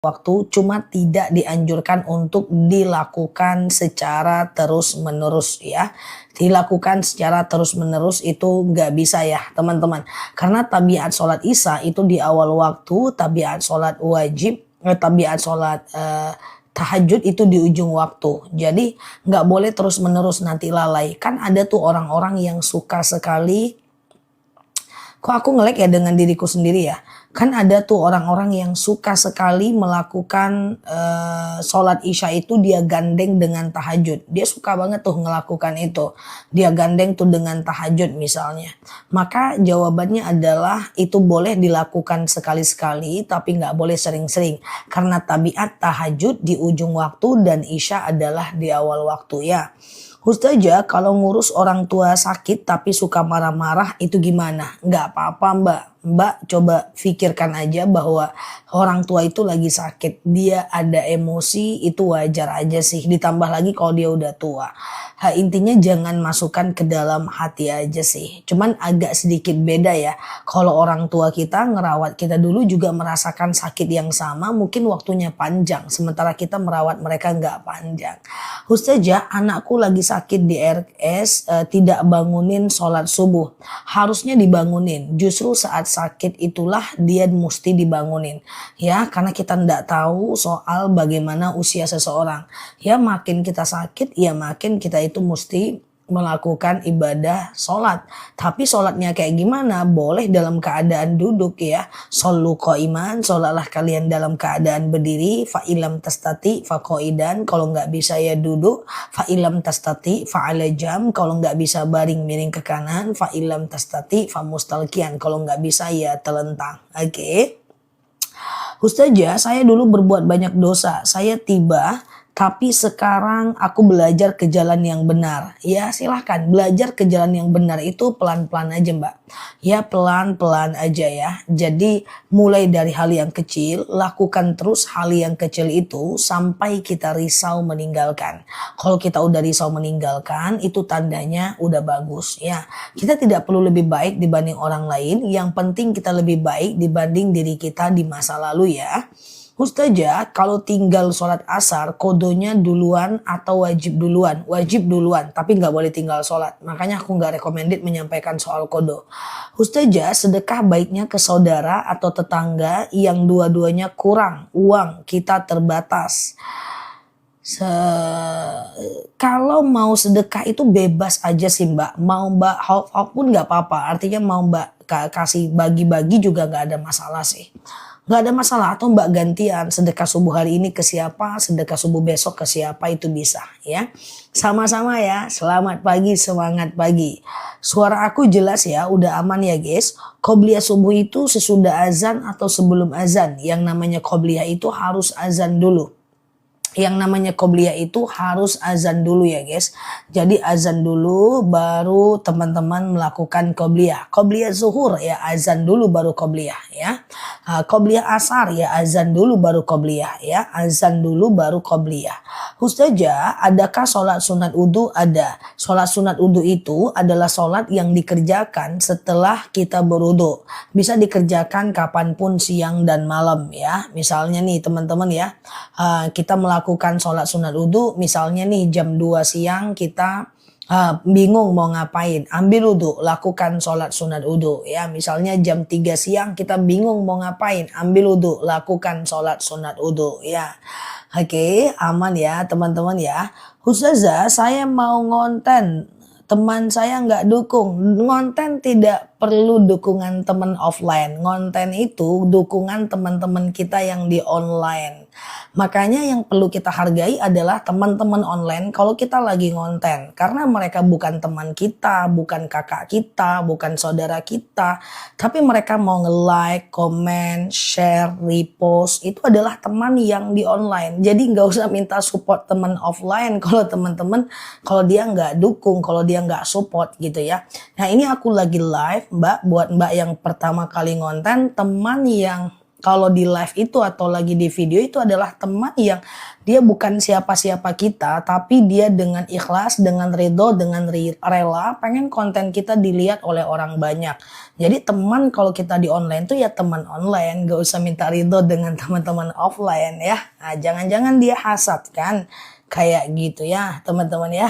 waktu, cuma tidak dianjurkan untuk dilakukan secara terus-menerus ya. Dilakukan secara terus-menerus itu nggak bisa ya teman-teman. Karena tabiat sholat isya itu di awal waktu, tabiat sholat wajib, tabiat sholat tahajud itu di ujung waktu. Jadi nggak boleh terus-menerus nanti lalai. Kan ada tuh orang-orang yang suka sekali. Kok aku ngelek ya dengan diriku sendiri ya? Kan ada tuh orang-orang yang suka sekali melakukan sholat isya itu dia gandeng dengan tahajud. Dia suka banget tuh ngelakukan itu. Dia gandeng tuh dengan tahajud misalnya. Maka jawabannya adalah itu boleh dilakukan sekali-sekali tapi nggak boleh sering-sering. Karena tabiat tahajud di ujung waktu dan isya adalah di awal waktu ya. Ustazah, kalau ngurus orang tua sakit tapi suka marah-marah itu gimana? Nggak apa-apa mbak. Mbak coba pikirkan aja bahwa orang tua itu lagi sakit. Dia ada emosi itu wajar aja sih. Ditambah lagi kalau dia udah tua. Intinya jangan masukkan ke dalam hati aja sih. Cuman agak sedikit beda ya. Kalau orang tua kita ngerawat kita dulu juga merasakan sakit yang sama. Mungkin waktunya panjang. Sementara kita merawat mereka nggak panjang. Ustazah, anakku lagi sakit di RS, tidak bangunin sholat subuh. Harusnya dibangunin. Justru saat sakit itulah dia mesti dibangunin. Ya, karena kita tidak tahu soal bagaimana usia seseorang. Ya, makin kita sakit, ya makin kita itu mesti melakukan ibadah sholat. Tapi sholatnya kayak gimana? Boleh dalam keadaan duduk ya. Shollu qaiman, sholatlah kalian dalam keadaan berdiri. Fa ilam tastati fa qaidan, kalau nggak bisa ya duduk. Fa ilam tastati fa ala jam, kalau nggak bisa baring miring ke kanan. Fa ilam tastati fa mustalqian, kalau nggak bisa ya telentang. Oke. Ustazah, saya dulu berbuat banyak dosa. Saya tiba tapi sekarang aku belajar ke jalan yang benar. Ya silahkan belajar ke jalan yang benar itu pelan-pelan aja mbak. Ya pelan-pelan aja ya. Jadi mulai dari hal yang kecil, lakukan terus hal yang kecil itu sampai kita risau meninggalkan. Kalau kita udah risau meninggalkan itu tandanya udah bagus ya. Kita tidak perlu lebih baik dibanding orang lain. Yang penting kita lebih baik dibanding diri kita di masa lalu ya. Ustazah, kalau tinggal sholat asar, kodonya duluan atau wajib duluan? Wajib duluan, tapi nggak boleh tinggal sholat. Makanya aku nggak recommended menyampaikan soal kodo. Ustazah, sedekah baiknya ke saudara atau tetangga yang dua-duanya kurang uang, kita terbatas. Kalau mau sedekah itu bebas aja sih mbak. Mau mbak half pun nggak apa-apa. Artinya mau mbak kasih bagi-bagi juga nggak ada masalah sih. Nggak ada masalah, atau mbak gantian sedekah subuh hari ini ke siapa, sedekah subuh besok ke siapa, itu bisa ya. Sama-sama ya, selamat pagi, semangat pagi. Suara aku jelas ya, udah aman ya guys. Qobliyah subuh itu sesudah azan atau sebelum azan? Yang namanya qobliyah itu harus azan dulu. Yang namanya qobliyah itu harus azan dulu ya guys. Jadi azan dulu baru teman-teman melakukan qobliyah. Qobliyah zuhur ya azan dulu baru qobliyah ya. Qobliyah asar ya azan dulu baru qobliyah ya. Azan dulu baru qobliyah. Ustazah, adakah sholat sunat udhu? Ada. Sholat sunat udhu itu adalah sholat yang dikerjakan setelah kita berwudhu. Bisa dikerjakan kapanpun siang dan malam ya. Misalnya nih teman-teman ya, kita melakukan sholat sunat udhu, misalnya nih jam 2 siang kita bingung mau ngapain, ambil udhu, lakukan sholat sunat udhu ya. Misalnya jam 3 siang kita bingung mau ngapain, ambil udhu, lakukan sholat sunat udhu ya. Oke, aman ya teman-teman ya. Ustazah, saya mau ngonten, teman saya nggak dukung. Ngonten tidak perlu dukungan teman offline. Ngonten itu dukungan teman-teman kita yang di online. Makanya yang perlu kita hargai adalah teman-teman online kalau kita lagi ngonten. Karena mereka bukan teman kita, bukan kakak kita, bukan saudara kita. Tapi mereka mau nge-like, komen, share, repost. Itu adalah teman yang di online. Jadi nggak usah minta support teman offline kalau teman-teman, kalau dia nggak dukung, kalau dia nggak support gitu ya. Nah ini aku lagi live mbak, buat mbak yang pertama kali ngonten, teman yang kalau di live itu atau lagi di video itu adalah teman yang dia bukan siapa-siapa kita, tapi dia dengan ikhlas, dengan ridho, dengan rela pengen konten kita dilihat oleh orang banyak. Jadi teman kalau kita di online tuh ya teman online, gak usah minta ridho dengan teman-teman offline ya. Nah, jangan-jangan dia hasad kan, kayak gitu ya teman-teman ya.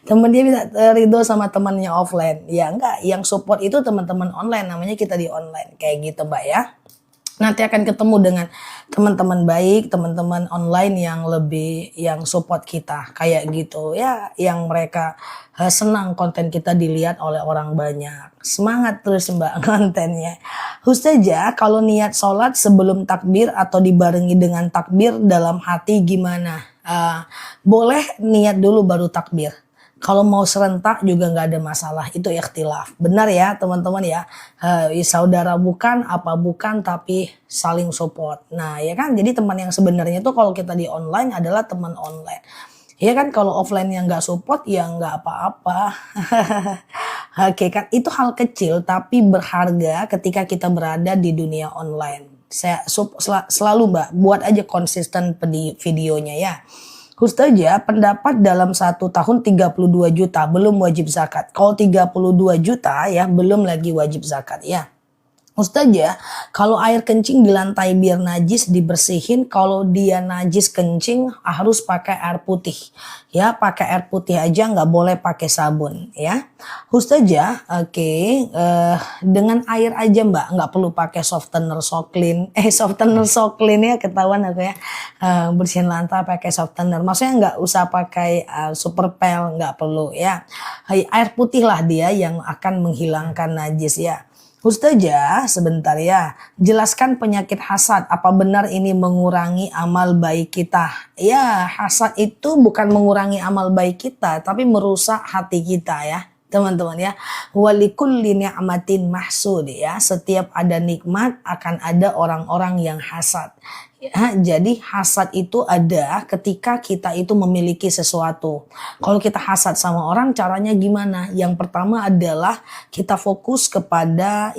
Temen dia bisa ridho sama temannya offline, ya enggak, yang support itu teman-teman online, namanya kita di online, kayak gitu Mbak ya. Nanti akan ketemu dengan teman-teman baik, teman-teman online yang support kita kayak gitu ya, yang mereka senang konten kita dilihat oleh orang banyak. Semangat terus Mbak kontennya. Ustazah, kalau niat sholat sebelum takbir atau dibarengi dengan takbir dalam hati gimana? Boleh niat dulu baru takbir. Kalau mau serentak juga nggak ada masalah, itu ikhtilaf. Benar ya teman-teman ya, saudara bukan, apa bukan, tapi saling support. Nah ya kan, jadi teman yang sebenarnya tuh kalau kita di online adalah teman online. Ya kan, kalau offline yang nggak support ya nggak apa-apa. Oke kan, itu hal kecil tapi berharga ketika kita berada di dunia online. Saya selalu Mbak, buat aja konsisten di videonya ya. Ustazah, pendapat dalam 1 tahun 32 juta belum wajib zakat. Kalau 32 juta ya belum lagi wajib zakat ya. Ustazah, kalau air kencing di lantai biar najis dibersihin, kalau dia najis kencing harus pakai air putih. Ya, pakai air putih aja, nggak boleh pakai sabun ya. Ustazah, oke, dengan air aja Mbak, nggak perlu pakai softener Soklin. Softener Soklin ya, ketahuan aku ya. Bersihin lantai pakai softener. Maksudnya nggak usah pakai super pel, nggak perlu ya. Air putih lah dia yang akan menghilangkan najis ya. Ustazah, sebentar ya, jelaskan penyakit hasad, apa benar ini mengurangi amal baik kita? Ya, hasad itu bukan mengurangi amal baik kita, tapi merusak hati kita ya, teman-teman ya. Walikulli ni'matin mahsud ya, setiap ada nikmat akan ada orang-orang yang hasad. Ya, jadi hasad itu ada ketika kita itu memiliki sesuatu. Kalau kita hasad sama orang, caranya gimana? Yang pertama adalah kita fokus kepada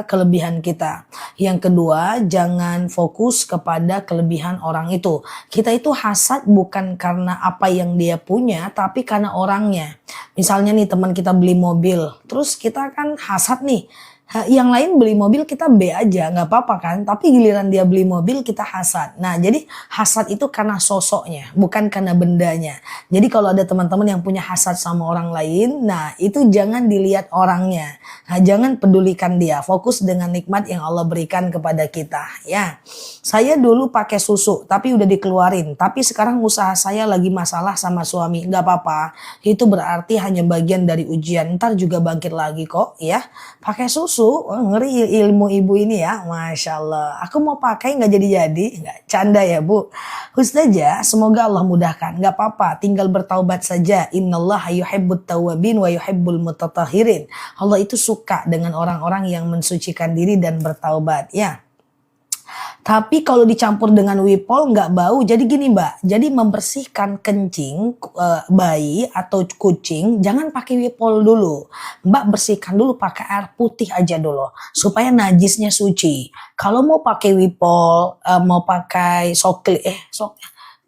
kelebihan kita. Yang kedua, jangan fokus kepada kelebihan orang itu. Kita itu hasad bukan karena apa yang dia punya, tapi karena orangnya. Misalnya nih, teman kita beli mobil, terus kita kan hasad nih. Yang lain beli mobil kita B aja, nggak apa-apa kan, tapi giliran dia beli mobil kita hasad. Nah jadi hasad itu karena sosoknya, bukan karena bendanya. Jadi kalau ada teman-teman yang punya hasad sama orang lain, nah itu jangan dilihat orangnya. Nah, jangan pedulikan dia, fokus dengan nikmat yang Allah berikan kepada kita ya. Saya dulu pakai susu tapi udah dikeluarin, tapi sekarang usaha saya lagi masalah sama suami. Nggak apa-apa, itu berarti hanya bagian dari ujian, ntar juga bangkit lagi kok ya. Pakai susu, ngeri ilmu ibu ini ya, Masya Allah. Aku mau pakai nggak jadi-jadi, nggak canda ya Bu. Ustazah, semoga Allah mudahkan. Nggak apa-apa, tinggal bertaubat saja. Innallaha yuhibbut tawwabin wa yuhibbul mutatahhirin. Allah itu suka dengan orang-orang yang mensucikan diri dan bertaubat ya. Tapi kalau dicampur dengan wipol nggak bau. Jadi gini Mbak, jadi membersihkan kencing bayi atau kucing jangan pakai wipol dulu. Mbak bersihkan dulu pakai air putih aja dulu supaya najisnya suci. Kalau mau pakai wipol, mau pakai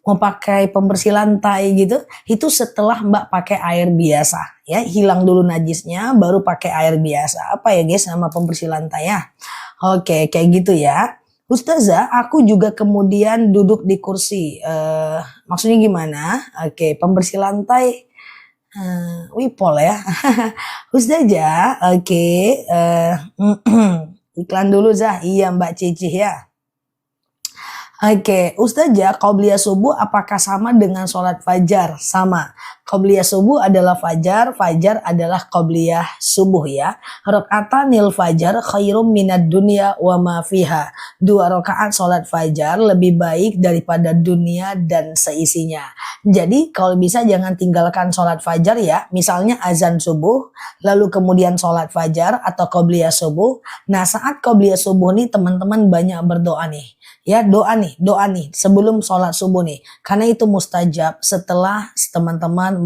mau pakai pembersih lantai gitu, itu setelah Mbak pakai air biasa ya, hilang dulu najisnya baru pakai air biasa. Apa ya guys nama pembersih lantai ya? Oke, kayak gitu ya. Ustazah, aku juga kemudian duduk di kursi. Maksudnya gimana? Oke, pembersih lantai wipol ya. Ustazah, oke. Iklan dulu Zah. Iya Mbak Cici ya. Oke, Ustazah, qobliyah subuh apakah sama dengan sholat fajar? Sama. Qobliyah subuh adalah fajar, fajar adalah qobliyah subuh ya. Rakaatanil fajar khairum minad dunya wa ma fiha. 2 rakaat sholat fajar lebih baik daripada dunia dan seisinya. Jadi kalau bisa jangan tinggalkan sholat fajar ya. Misalnya azan subuh, lalu kemudian sholat fajar atau qobliyah subuh. Nah saat qobliyah subuh nih teman-teman banyak berdoa nih. Ya doa nih sebelum sholat subuh nih, karena itu mustajab setelah teman-teman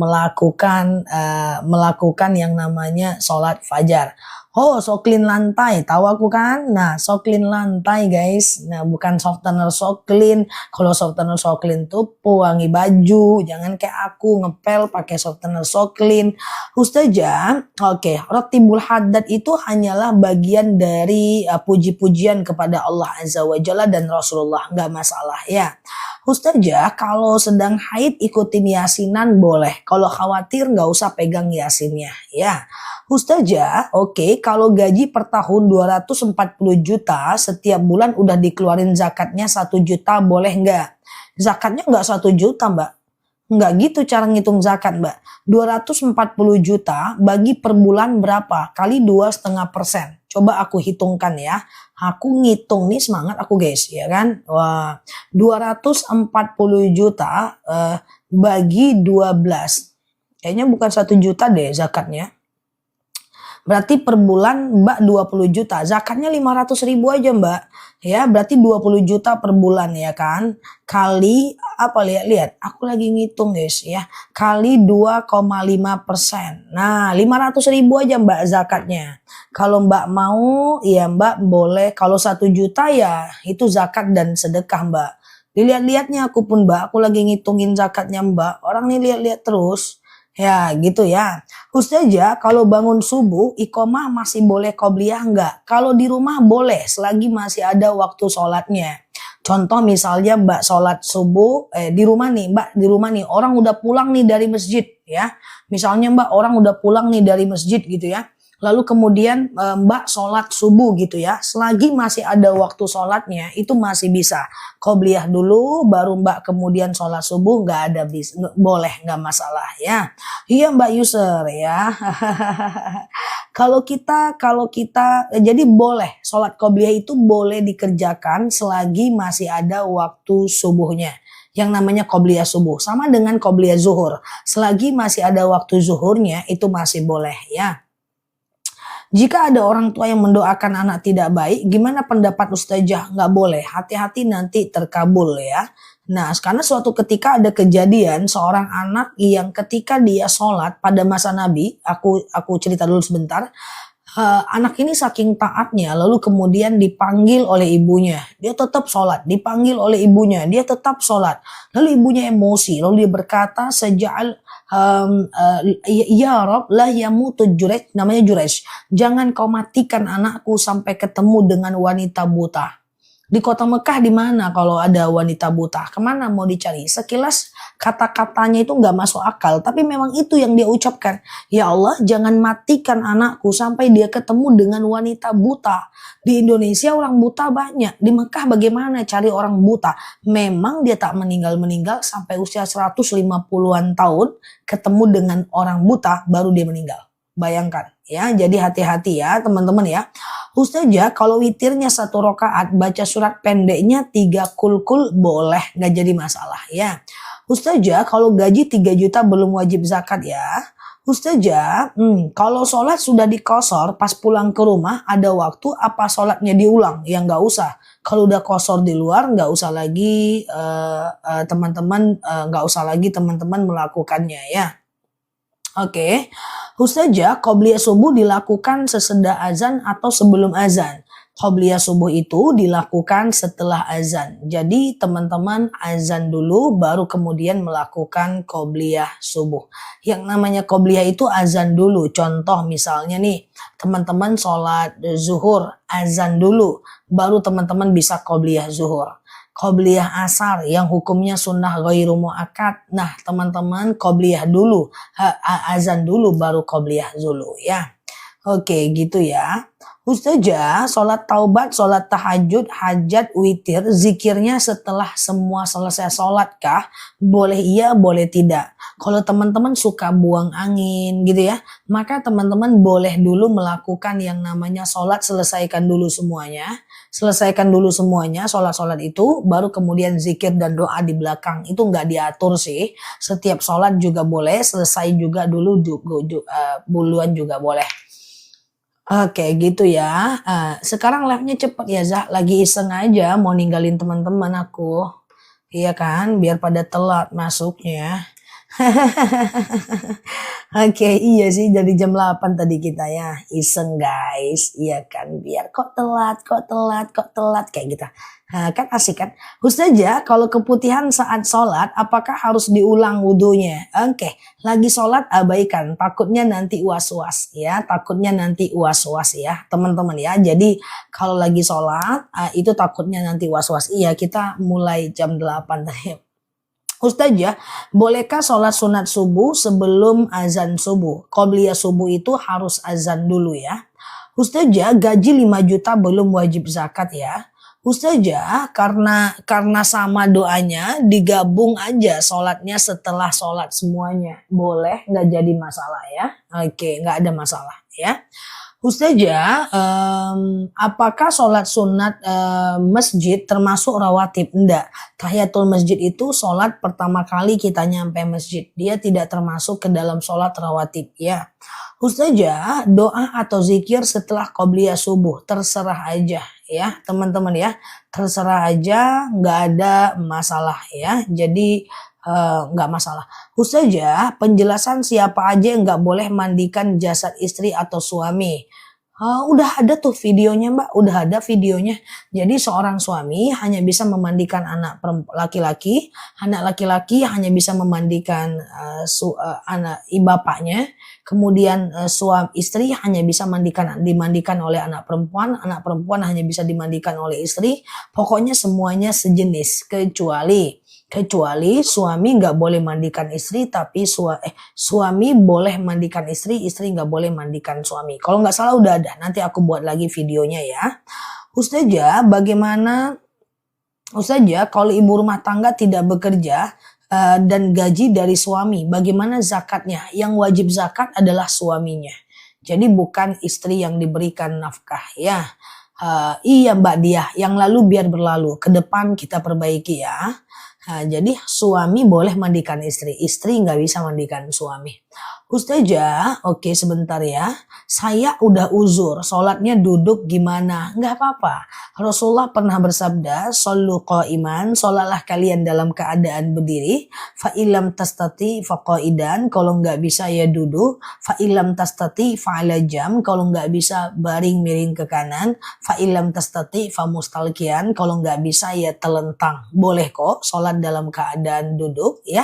melakukan yang namanya sholat fajar. Oh, soklin lantai, tahu aku kan? Nah, soklin lantai guys. Nah, bukan softener soklin. Kalau softener soklin tuh pewangi baju. Jangan kayak aku ngepel pakai softener soklin. Ustazah, oke, Rattibul Haddad itu hanyalah bagian dari puji-pujian kepada Allah Azza wa Jalla dan Rasulullah, nggak masalah ya. Ustazah, kalau sedang haid ikutin yasinan boleh. Kalau khawatir nggak usah pegang yasinnya ya. Ustazah, oke, kalau gaji per tahun 240 juta, setiap bulan udah dikeluarin zakatnya 1 juta, boleh nggak? Zakatnya nggak 1 juta, Mbak. Nggak gitu cara ngitung zakat, Mbak. 240 juta bagi per bulan berapa? Kali 2,5%. Coba aku hitungkan ya. Aku ngitung nih, semangat aku guys, ya kan? Wah, 240 juta bagi 12. Kayaknya bukan 1 juta deh zakatnya. Berarti per bulan Mbak 20 juta. Zakatnya 500 ribu aja Mbak. Ya berarti 20 juta per bulan ya kan. Kali apa, lihat. Aku lagi ngitung guys ya. Kali 2,5%. Nah 500 ribu aja Mbak zakatnya. Kalau Mbak mau ya Mbak boleh. Kalau 1 juta ya itu zakat dan sedekah Mbak. Dilihat-lihatnya aku pun Mbak. Aku lagi ngitungin zakatnya Mbak. Orang nih lihat-lihat terus. Ya gitu ya. Ustazah, kalau bangun subuh, iqomah masih boleh qobliyah enggak? Kalau di rumah boleh, selagi masih ada waktu sholatnya. Contoh misalnya Mbak sholat subuh, di rumah nih, Mbak di rumah nih, orang udah pulang nih dari masjid ya. Misalnya Mbak orang udah pulang nih dari masjid gitu ya. Lalu kemudian Mbak sholat subuh gitu ya. Selagi masih ada waktu sholatnya, itu masih bisa. Qobliyah dulu, baru Mbak kemudian sholat subuh, nggak ada boleh, nggak masalah ya. Iya Mbak Yusr ya. Kalau kita jadi boleh sholat qobliyah itu boleh dikerjakan selagi masih ada waktu subuhnya. Yang namanya qobliyah subuh sama dengan qobliyah zuhur. Selagi masih ada waktu zuhurnya itu masih boleh ya. Jika ada orang tua yang mendoakan anak tidak baik, gimana pendapat Ustazah? Nggak boleh, hati-hati nanti terkabul ya. Nah, karena suatu ketika ada kejadian seorang anak yang ketika dia sholat pada masa Nabi, aku cerita dulu sebentar. Anak ini saking taatnya, lalu kemudian dipanggil oleh ibunya, dia tetap sholat, dipanggil oleh ibunya, dia tetap sholat. Lalu ibunya emosi, lalu dia berkata, ya Rob lah yamutu Jurej, namanya Jurej. Jangan kau matikan anakku sampai ketemu dengan wanita buta. Di kota Mekah di mana kalau ada wanita buta? Kemana mau dicari? Sekilas kata-katanya itu nggak masuk akal, tapi memang itu yang dia ucapkan. Ya Allah, jangan matikan anakku sampai dia ketemu dengan wanita buta. Di Indonesia orang buta banyak. Di Mekah bagaimana cari orang buta? Memang dia tak meninggal sampai usia 150-an tahun ketemu dengan orang buta baru dia meninggal. Bayangkan ya, jadi hati-hati ya teman-teman ya. Ustazah, kalau witirnya 1 rakaat baca surat pendeknya 3 kulkul boleh, nggak jadi masalah ya. Ustazah, kalau gaji 3 juta belum wajib zakat ya. Ustazah, kalau sholat sudah dikosor pas pulang ke rumah ada waktu apa sholatnya diulang? Ya nggak usah. Kalau udah kosor di luar nggak usah lagi teman-teman melakukannya ya. Oke. Ustazah, qobliyah subuh dilakukan sesudah azan atau sebelum azan? Qobliyah subuh itu dilakukan setelah azan. Jadi teman-teman azan dulu baru kemudian melakukan qobliyah subuh. Yang namanya qobliyah itu azan dulu. Contoh misalnya nih, teman-teman sholat zuhur, azan dulu. Baru teman-teman bisa qobliyah zuhur. Qobliyah asar yang hukumnya sunnah ghairu muakkad. Nah teman-teman qobliyah dulu, azan dulu baru qobliyah dulu ya. Oke gitu ya. Ustazah, sholat taubat, sholat tahajud, hajat, witir, zikirnya setelah semua selesai sholat kah? Boleh iya, boleh tidak. Kalau teman-teman suka buang angin gitu ya, maka teman-teman boleh dulu melakukan yang namanya sholat, selesaikan dulu semuanya. Selesaikan dulu semuanya, sholat-sholat itu, baru kemudian zikir dan doa di belakang. Itu nggak diatur sih. Setiap sholat juga boleh, selesai juga dulu, buluan juga boleh. Oke gitu ya. Sekarang live-nya cepet ya Zah. Lagi iseng aja mau ninggalin teman-teman aku. Iya kan, biar pada telat masuknya. Oke, iya sih dari jam 8 tadi kita ya iseng guys, iya kan biar kok telat, kok telat, kok telat kayak gitu. Nah, kan asik kan? Ustazah, kalau keputihan saat sholat, apakah harus diulang wudhunya? Oke, lagi sholat abaikan, takutnya nanti was-was ya, takutnya nanti was-was ya teman-teman ya. Jadi kalau lagi sholat, itu takutnya nanti was-was. Iya, kita mulai jam 8 tadi. Ustazah, bolehkah sholat sunat subuh sebelum azan subuh? Qobliyah subuh itu harus azan dulu ya. Ustazah, gaji 5 juta belum wajib zakat ya. Ustazah, karena sama doanya digabung aja sholatnya setelah sholat semuanya. Boleh, nggak jadi masalah ya. Oke, nggak ada masalah ya. Ustazah, apakah sholat sunat masjid termasuk rawatib? Enggak. Tahiyatul masjid itu sholat pertama kali kita nyampe masjid. Dia tidak termasuk ke dalam sholat rawatib ya. Ustazah, doa atau zikir setelah qobliyah subuh terserah aja ya teman-teman ya. Terserah aja, nggak ada masalah ya. Jadi nggak masalah. Ustazah, penjelasan siapa aja yang nggak boleh mandikan jasad istri atau suami. Udah ada tuh videonya mbak, udah ada videonya. Jadi seorang suami hanya bisa memandikan anak laki-laki, anak laki-laki hanya bisa memandikan anak bapaknya. Kemudian suami istri hanya bisa dimandikan oleh anak perempuan hanya bisa dimandikan oleh istri. Pokoknya semuanya sejenis kecuali suami nggak boleh mandikan istri, tapi suami boleh mandikan istri nggak boleh mandikan suami. Kalau nggak salah udah ada, nanti aku buat lagi videonya ya. Ustazah, kalau ibu rumah tangga tidak bekerja dan gaji dari suami, bagaimana zakatnya? Yang wajib zakat adalah suaminya. Jadi bukan istri yang diberikan nafkah ya. Iya Mbak Diah, yang lalu biar berlalu, ke depan kita perbaiki ya. Jadi suami boleh mandikan istri nggak bisa mandikan suami. Ustazah, oke sebentar ya. Saya udah uzur, sholatnya duduk gimana? Nggak apa-apa. Rasulullah pernah bersabda, "Shollu qa'iman", sholatlah kalian dalam keadaan berdiri. Fa ilam tastati fa qa'idan, kalau nggak bisa ya duduk. Fa ilam tastati fa ala jam, kalau nggak bisa baring miring ke kanan. Fa ilam tastati fa mustalqian, kalau nggak bisa ya telentang. Boleh kok sholat dalam keadaan duduk ya.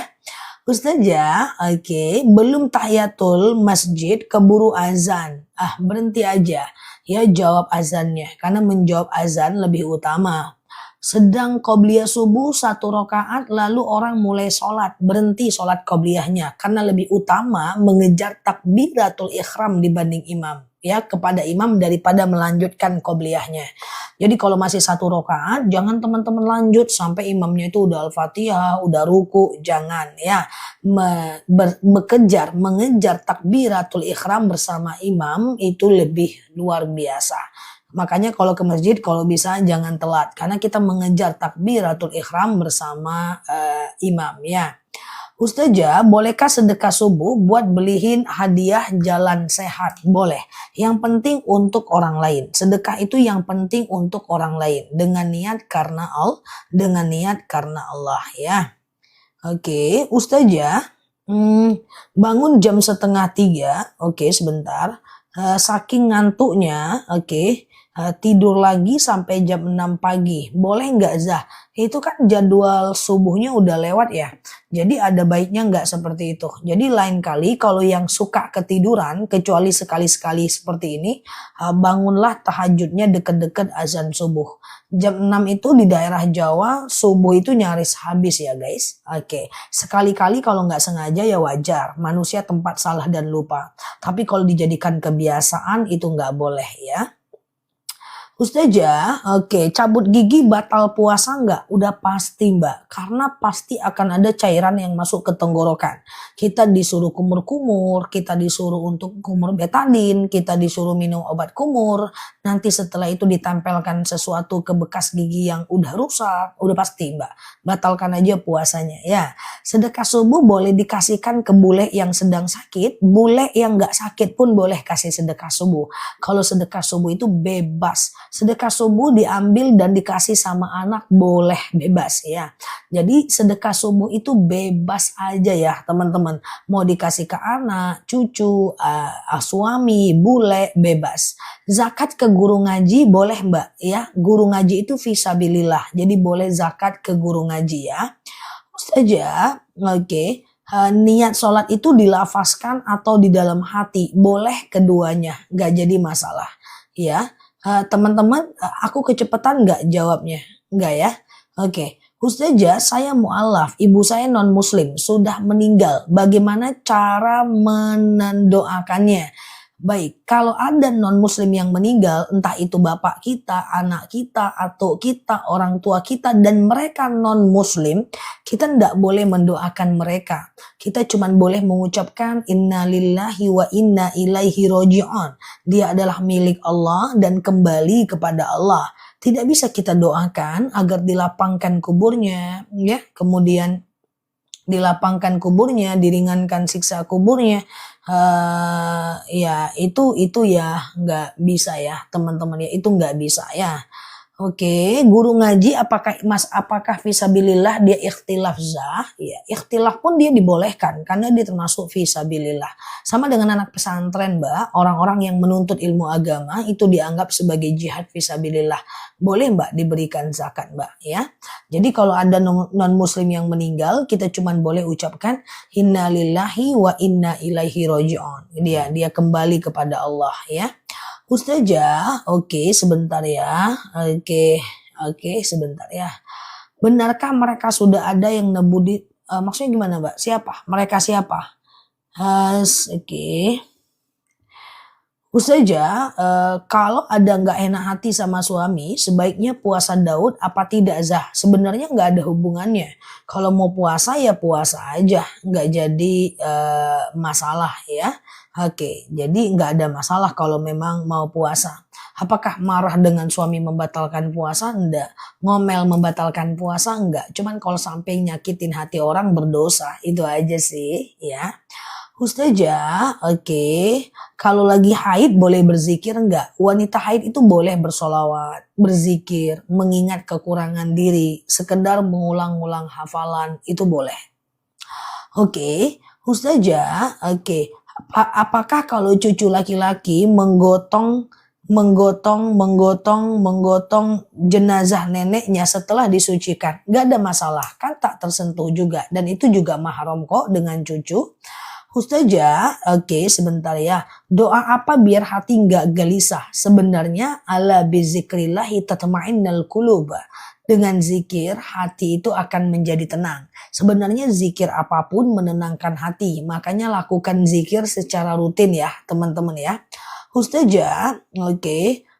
Ustazah, oke, belum tahiyatul masjid keburu azan. Berhenti aja. Ya jawab azannya, karena menjawab azan lebih utama. Sedang qobliyah subuh 1 rakaat lalu orang mulai sholat, berhenti sholat qobliyahnya karena lebih utama mengejar takbiratul ihram dibanding imam ya, kepada imam daripada melanjutkan qobliyahnya. Jadi kalau masih 1 rakaat jangan teman-teman lanjut sampai imamnya itu udah al-fatihah, udah ruku, jangan ya. Mengejar takbiratul ihram bersama imam itu lebih luar biasa. Makanya kalau ke masjid kalau bisa jangan telat karena kita mengejar takbiratul ihram bersama imam ya. Ustazah, bolehkah sedekah subuh buat beliin hadiah jalan sehat? Boleh. Yang penting untuk orang lain. Sedekah itu yang penting untuk orang lain dengan niat karena Allah ya. Oke, Ustazah, bangun jam 2:30. Oke, sebentar. Saking ngantuknya, tidur lagi sampai jam 6 pagi. Boleh nggak Zah? Itu kan jadwal subuhnya udah lewat ya. Jadi ada baiknya nggak seperti itu. Jadi lain kali kalau yang suka ketiduran, kecuali sekali-sekali seperti ini, bangunlah tahajudnya deket-deket azan subuh. Jam 6 itu di daerah Jawa, subuh itu nyaris habis ya guys. Oke, sekali-kali kalau nggak sengaja ya wajar. Manusia tempat salah dan lupa. Tapi kalau dijadikan kebiasaan itu nggak boleh ya. Ustazah, cabut gigi batal puasa nggak? Udah pasti mbak, karena pasti akan ada cairan yang masuk ke tenggorokan. Kita disuruh kumur-kumur, kita disuruh untuk kumur betadin, kita disuruh minum obat kumur. Nanti setelah itu ditempelkan sesuatu ke bekas gigi yang udah rusak, udah pasti mbak. Batalkan aja puasanya ya. Sedekah subuh boleh dikasihkan ke bule yang sedang sakit, bule yang nggak sakit pun boleh kasih sedekah subuh. Kalau sedekah subuh itu bebas. Sedekah subuh diambil dan dikasih sama anak boleh, bebas ya. Jadi sedekah subuh itu bebas aja ya teman-teman. Mau dikasih ke anak, cucu, suami, bule, bebas. Zakat ke guru ngaji boleh mbak ya. Guru ngaji itu fisabilillah. Jadi boleh zakat ke guru ngaji ya. Saja, oke. Niat sholat itu dilafazkan atau di dalam hati, boleh keduanya, nggak jadi masalah, ya. Teman-teman, aku kecepatan nggak jawabnya, nggak ya? Oke, Ustazah, saya mualaf, ibu saya non muslim, sudah meninggal. Bagaimana cara mendoakannya? Baik, kalau ada non-muslim yang meninggal, entah itu bapak kita, anak kita, atau kita, orang tua kita, dan mereka non-muslim, kita tidak boleh mendoakan mereka. Kita cuma boleh mengucapkan inna lillahi wa inna ilaihi roji'un. Dia adalah milik Allah dan kembali kepada Allah. Tidak bisa kita doakan agar dilapangkan kuburnya, ya. Kemudian dilapangkan kuburnya, diringankan siksa kuburnya. Ya itu ya nggak bisa ya teman-teman ya, itu nggak bisa ya. Oke, guru ngaji apakah fisabilillah dia ikhtilaf zah? Ya, ikhtilaf pun dia dibolehkan karena dia termasuk fisabilillah. Sama dengan anak pesantren, Mbak, orang-orang yang menuntut ilmu agama itu dianggap sebagai jihad fisabilillah. Boleh Mbak diberikan zakat, Mbak, ya. Jadi kalau ada non muslim yang meninggal, kita cuma boleh ucapkan inna lillahi wa inna ilaihi roji'un. Dia kembali kepada Allah ya. Ustazah, oke sebentar ya. Oke sebentar ya. Benarkah mereka sudah ada yang nebudi? Maksudnya gimana Mbak? Siapa? Mereka siapa? Oke. Ustazah, kalau ada nggak enak hati sama suami, sebaiknya puasa Daud apa tidak Zah? Sebenarnya nggak ada hubungannya. Kalau mau puasa ya puasa aja, nggak jadi masalah ya. Oke, jadi nggak ada masalah kalau memang mau puasa. Apakah marah dengan suami membatalkan puasa? Enggak. Ngomel membatalkan puasa? Enggak. Cuman kalau sampai nyakitin hati orang berdosa. Itu aja sih ya. Ustazah, oke. Kalau lagi haid boleh berzikir enggak? Wanita haid itu boleh bersolawat, berzikir, mengingat kekurangan diri, sekedar mengulang-ulang hafalan, itu boleh. Oke, Ustazah, oke. Apakah kalau cucu laki-laki menggotong jenazah neneknya setelah disucikan? Gak ada masalah, kan tak tersentuh juga. Dan itu juga mahram kok dengan cucu. Ustazah, oke sebentar ya. Doa apa biar hati nggak gelisah? Sebenarnya ala bizikrillahi tatma'innal qulub. Dengan zikir hati itu akan menjadi tenang. Sebenarnya zikir apapun menenangkan hati. Makanya lakukan zikir secara rutin ya teman-teman ya. Ustazah, oke.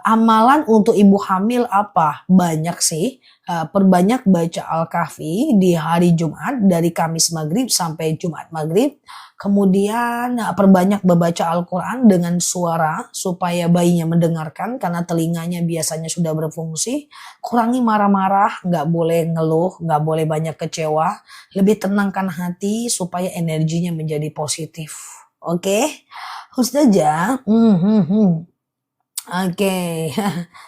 Amalan untuk ibu hamil apa? Banyak sih. Perbanyak baca Al-Kahfi di hari Jumat dari Kamis Maghrib sampai Jumat Maghrib. Kemudian perbanyak membaca Al-Quran dengan suara supaya bayinya mendengarkan karena telinganya biasanya sudah berfungsi. Kurangi marah-marah, nggak boleh ngeluh, nggak boleh banyak kecewa. Lebih tenangkan hati supaya energinya menjadi positif. Oke, Ustazah. Oke,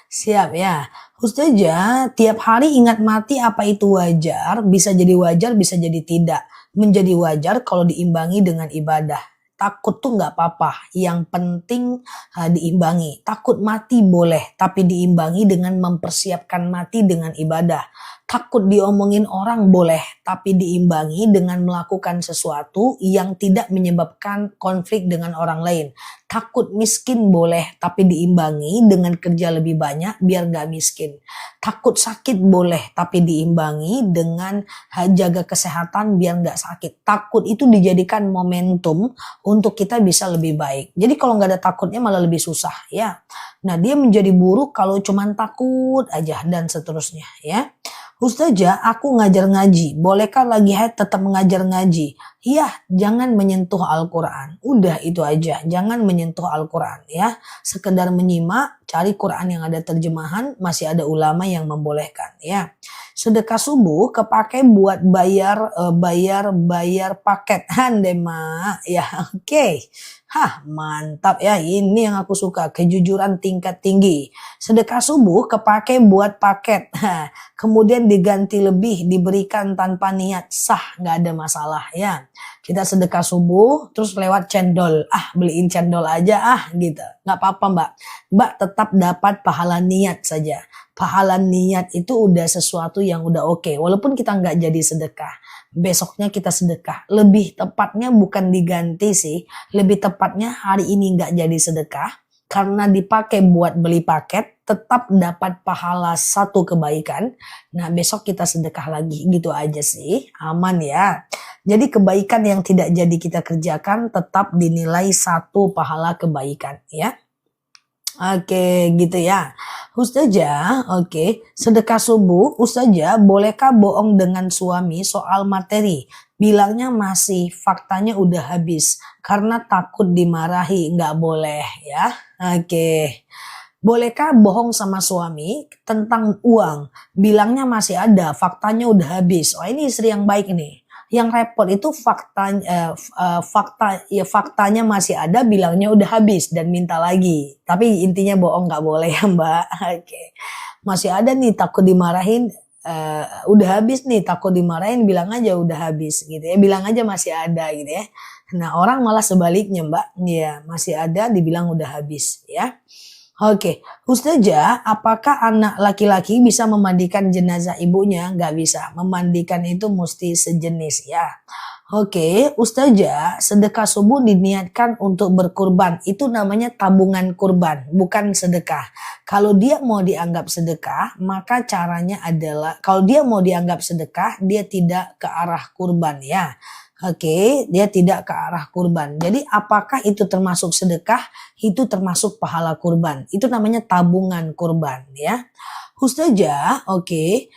siap ya. Ustazah, tiap hari ingat mati apa itu wajar? Bisa jadi wajar, bisa jadi tidak. Menjadi wajar kalau diimbangi dengan ibadah. Takut tuh nggak apa-apa, yang penting diimbangi. Takut mati boleh, tapi diimbangi dengan mempersiapkan mati dengan ibadah. Takut diomongin orang boleh, tapi diimbangi dengan melakukan sesuatu yang tidak menyebabkan konflik dengan orang lain. Takut miskin boleh, tapi diimbangi dengan kerja lebih banyak biar gak miskin. Takut sakit boleh, tapi diimbangi dengan jaga kesehatan biar gak sakit. Takut itu dijadikan momentum untuk kita bisa lebih baik. Jadi kalau gak ada takutnya malah lebih susah ya. Nah dia menjadi buruk kalau cuman takut aja dan seterusnya ya. Ustazah, aku ngajar ngaji. Bolehkah lagi haid tetap mengajar ngaji? Iya, jangan menyentuh Al-Quran. Udah itu aja. Jangan menyentuh Al-Quran ya. Sekedar menyimak, cari Quran yang ada terjemahan. Masih ada ulama yang membolehkan ya. Sedekah subuh kepake buat bayar paket. Handema. Ya, oke. Hah, mantap ya. Ini yang aku suka, kejujuran tingkat tinggi. Sedekah subuh kepake buat paket. Hah, kemudian diganti lebih, diberikan tanpa niat, sah, nggak ada masalah ya. Kita sedekah subuh, terus lewat cendol. Ah, beliin cendol aja gitu. Nggak apa-apa mbak. Mbak tetap dapat pahala niat saja. Pahala niat itu udah sesuatu yang udah oke. Walaupun kita nggak jadi sedekah. Besoknya kita sedekah. Lebih tepatnya bukan diganti sih. Lebih tepatnya hari ini nggak jadi sedekah. Karena dipakai buat beli paket, tetap dapat pahala satu kebaikan. Nah besok kita sedekah lagi, gitu aja sih. Aman ya. Jadi kebaikan yang tidak jadi kita kerjakan tetap dinilai satu pahala kebaikan ya. Oke, gitu ya. Ustazah, oke. Sedekah subuh, Ustazah, bolehkah bohong dengan suami soal materi? Bilangnya masih, faktanya udah habis. Karena takut dimarahi, nggak boleh ya. Oke. Bolehkah bohong sama suami tentang uang? Bilangnya masih ada, faktanya udah habis. Oh ini istri yang baik nih. Yang repot itu faktanya masih ada, bilangnya udah habis dan minta lagi. Tapi intinya bohong nggak boleh ya Mbak. Oke. Masih ada nih takut dimarahin, udah habis nih takut dimarahin, bilang aja udah habis gitu ya. Bilang aja masih ada gitu ya. Nah orang malah sebaliknya Mbak, ya masih ada dibilang udah habis ya. Oke, Ustazah, apakah anak laki-laki bisa memandikan jenazah ibunya? Nggak bisa, memandikan itu mesti sejenis ya. Oke, Ustazah, sedekah subuh diniatkan untuk berkurban. Itu namanya tabungan kurban, bukan sedekah. Kalau dia mau dianggap sedekah, maka caranya adalah, kalau dia mau dianggap sedekah, dia tidak ke arah kurban ya. Oke, dia tidak ke arah kurban. Jadi apakah itu termasuk sedekah? Itu termasuk pahala kurban. Itu namanya tabungan kurban ya. Ustazah, oke.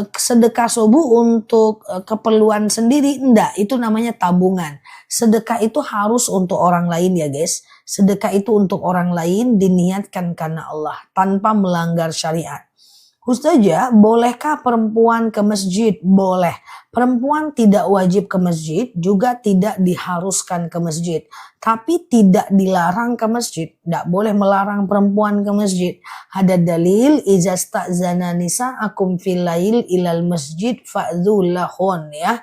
Sedekah subuh untuk keperluan sendiri enggak, itu namanya tabungan. Sedekah itu harus untuk orang lain ya guys. Sedekah itu untuk orang lain diniatkan karena Allah tanpa melanggar syariat. Ustazah, bolehkah perempuan ke masjid? Boleh. Perempuan tidak wajib ke masjid, juga tidak diharuskan ke masjid. Tapi tidak dilarang ke masjid. Tidak boleh melarang perempuan ke masjid. Ada dalil, iza sta'zana nisa'akum fil lail ilal masjid fa'dzulahun ya.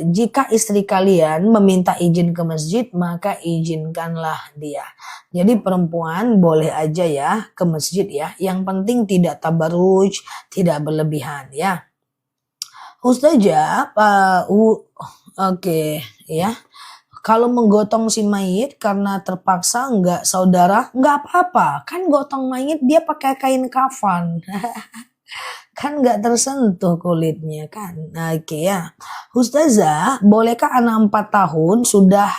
Jika istri kalian meminta izin ke masjid, maka izinkanlah dia. Jadi perempuan boleh aja ya ke masjid ya. Yang penting tidak tabarruj, tidak berlebihan ya. Ustazah, oke ya. Kalau menggotong si mayit karena terpaksa enggak saudara, enggak apa-apa. Kan gotong mayit dia pakai kain kafan. Kan enggak tersentuh kulitnya kan. Oke ya. Ustazah, bolehkah anak 4 tahun sudah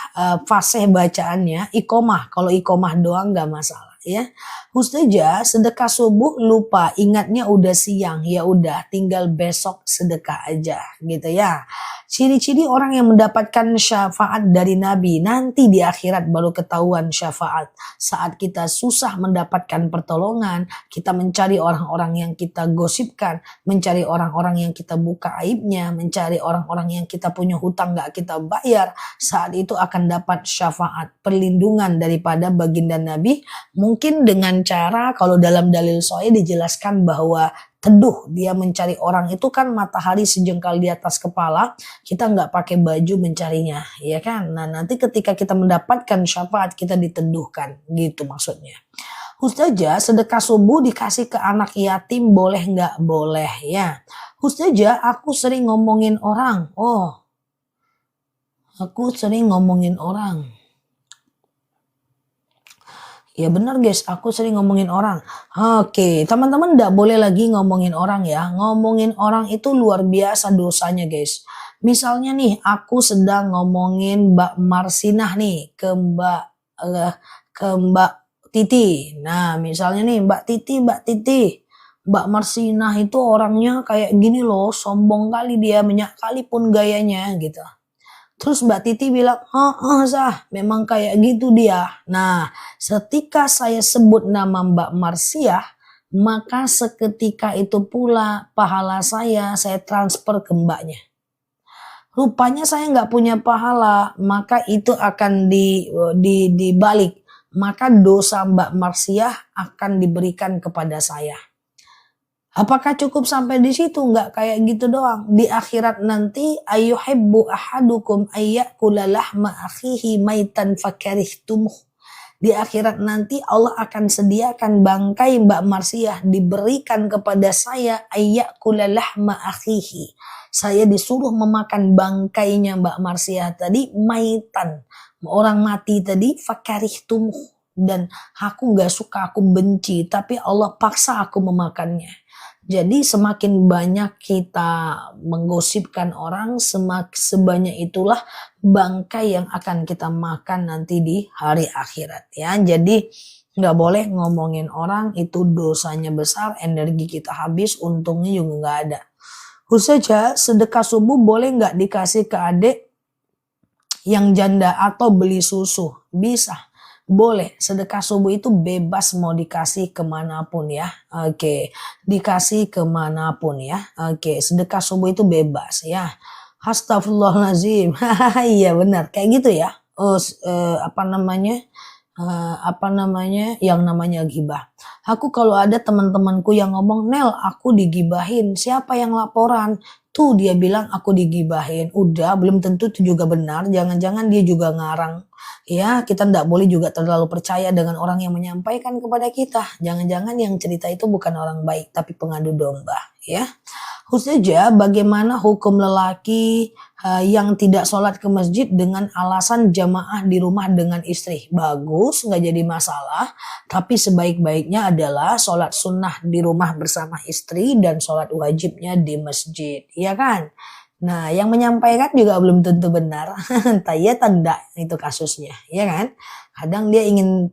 fasih bacaannya iqomah? Kalau iqomah doang enggak masalah ya. Ustazah, sedekah subuh lupa, ingatnya udah siang. Ya udah, tinggal besok sedekah aja gitu ya. Ciri-ciri orang yang mendapatkan syafaat dari Nabi, nanti di akhirat baru ketahuan syafaat. Saat kita susah mendapatkan pertolongan, kita mencari orang-orang yang kita gosipkan, mencari orang-orang yang kita buka aibnya, mencari orang-orang yang kita punya hutang gak kita bayar, saat itu akan dapat syafaat, perlindungan daripada baginda Nabi. Mungkin dengan cara, kalau dalam dalil sahih dijelaskan bahwa teduh, dia mencari orang itu kan matahari sejengkal di atas kepala, kita nggak pakai baju mencarinya, ya kan? Nah nanti ketika kita mendapatkan syafaat kita diteduhkan, gitu maksudnya. Ustazah, sedekah subuh dikasih ke anak yatim boleh nggak? Boleh ya. Ustazah, aku sering ngomongin orang. Oh, aku sering ngomongin orang. Ya benar guys, aku sering ngomongin orang. Oke, teman-teman gak boleh lagi ngomongin orang ya. Ngomongin orang itu luar biasa dosanya guys. Misalnya nih, aku sedang ngomongin Mbak Marsinah nih ke Mbak Titi. Nah, misalnya nih Mbak Titi. Mbak Marsinah itu orangnya kayak gini loh, sombong kali dia, minyak kali pun gayanya gitu. Terus Mbak Titi bilang, Sah, memang kayak gitu dia. Nah, ketika saya sebut nama Mbak Marsiah, maka seketika itu pula pahala saya transfer ke mbaknya. rupanya saya nggak punya pahala, maka itu akan dibalik. Maka dosa Mbak Marsiah akan diberikan kepada saya. Apakah cukup sampai di situ? Nggak kayak gitu doang. Di akhirat nanti, ayyuhibbu ahadukum ayyakula lahma akhihi maitan fakarihtumuh. Di akhirat nanti Allah akan sediakan bangkai Mbak Marsiah diberikan kepada saya ayyakula lahma akhihi. Saya disuruh memakan bangkainya Mbak Marsiah tadi maitan. Orang mati tadi fakarihtumuh. Dan aku nggak suka, aku benci, tapi Allah paksa aku memakannya. Jadi semakin banyak kita menggosipkan orang, sebanyak itulah bangkai yang akan kita makan nanti di hari akhirat ya. Jadi nggak boleh ngomongin orang, itu dosanya besar, energi kita habis, untungnya juga nggak ada. Khususnya sedekah subuh boleh nggak dikasih ke adik yang janda atau beli susu? Bisa. Boleh, sedekah subuh itu bebas mau dikasih kemanapun ya. Oke, dikasih kemanapun ya. Oke, sedekah subuh itu bebas ya. Astagfirullahaladzim. Iya benar, kayak gitu ya. Apa namanya? Yang namanya gibah. Aku kalau ada teman-temanku yang ngomong, Nel aku digibahin, siapa yang laporan? Tuh dia bilang aku digibahin. Udah, belum tentu itu juga benar, jangan-jangan dia juga ngarang. Ya, kita tidak boleh juga terlalu percaya dengan orang yang menyampaikan kepada kita. Jangan-jangan yang cerita itu bukan orang baik, tapi pengadu domba. Ya, khususnya bagaimana hukum lelaki yang tidak sholat ke masjid dengan alasan jamaah di rumah dengan istri. Bagus, nggak jadi masalah. Tapi sebaik-baiknya adalah sholat sunnah di rumah bersama istri dan sholat wajibnya di masjid. Iya kan? Nah, yang menyampaikan juga belum tentu benar. Entah iya tanda itu kasusnya, ya kan? Kadang dia ingin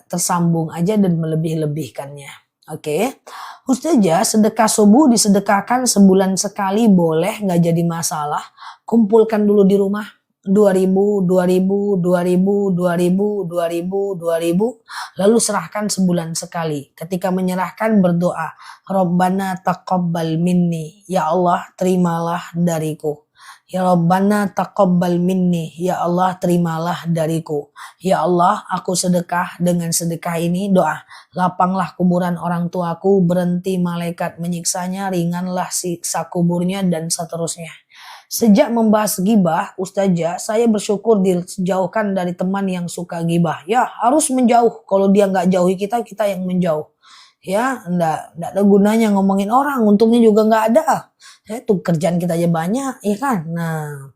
tersambung aja dan melebih-lebihkannya. Oke. Ustazah, sedekah subuh disedekahkan sebulan sekali boleh, nggak jadi masalah. Kumpulkan dulu di rumah 2000, 2000, 2000, 2000, 2000, 2000, lalu serahkan sebulan sekali. Ketika menyerahkan berdoa, Rabbana taqabbal minni, ya Allah terimalah dariku. Ya Rabbana taqabbal minni, ya Allah terimalah dariku. Ya Allah, aku sedekah, dengan sedekah ini doa. Lapanglah kuburan orang tuaku, berhenti malaikat menyiksanya, ringanlah siksa kuburnya, dan seterusnya. Sejak membahas gibah, Ustazah, saya bersyukur dijauhkan dari teman yang suka gibah. Ya, harus menjauh. Kalau dia nggak jauhi kita, kita yang menjauh. Ya, enggak ada gunanya ngomongin orang, untungnya juga nggak ada. Ya, itu kerjaan kita aja banyak, ya kan? Nah,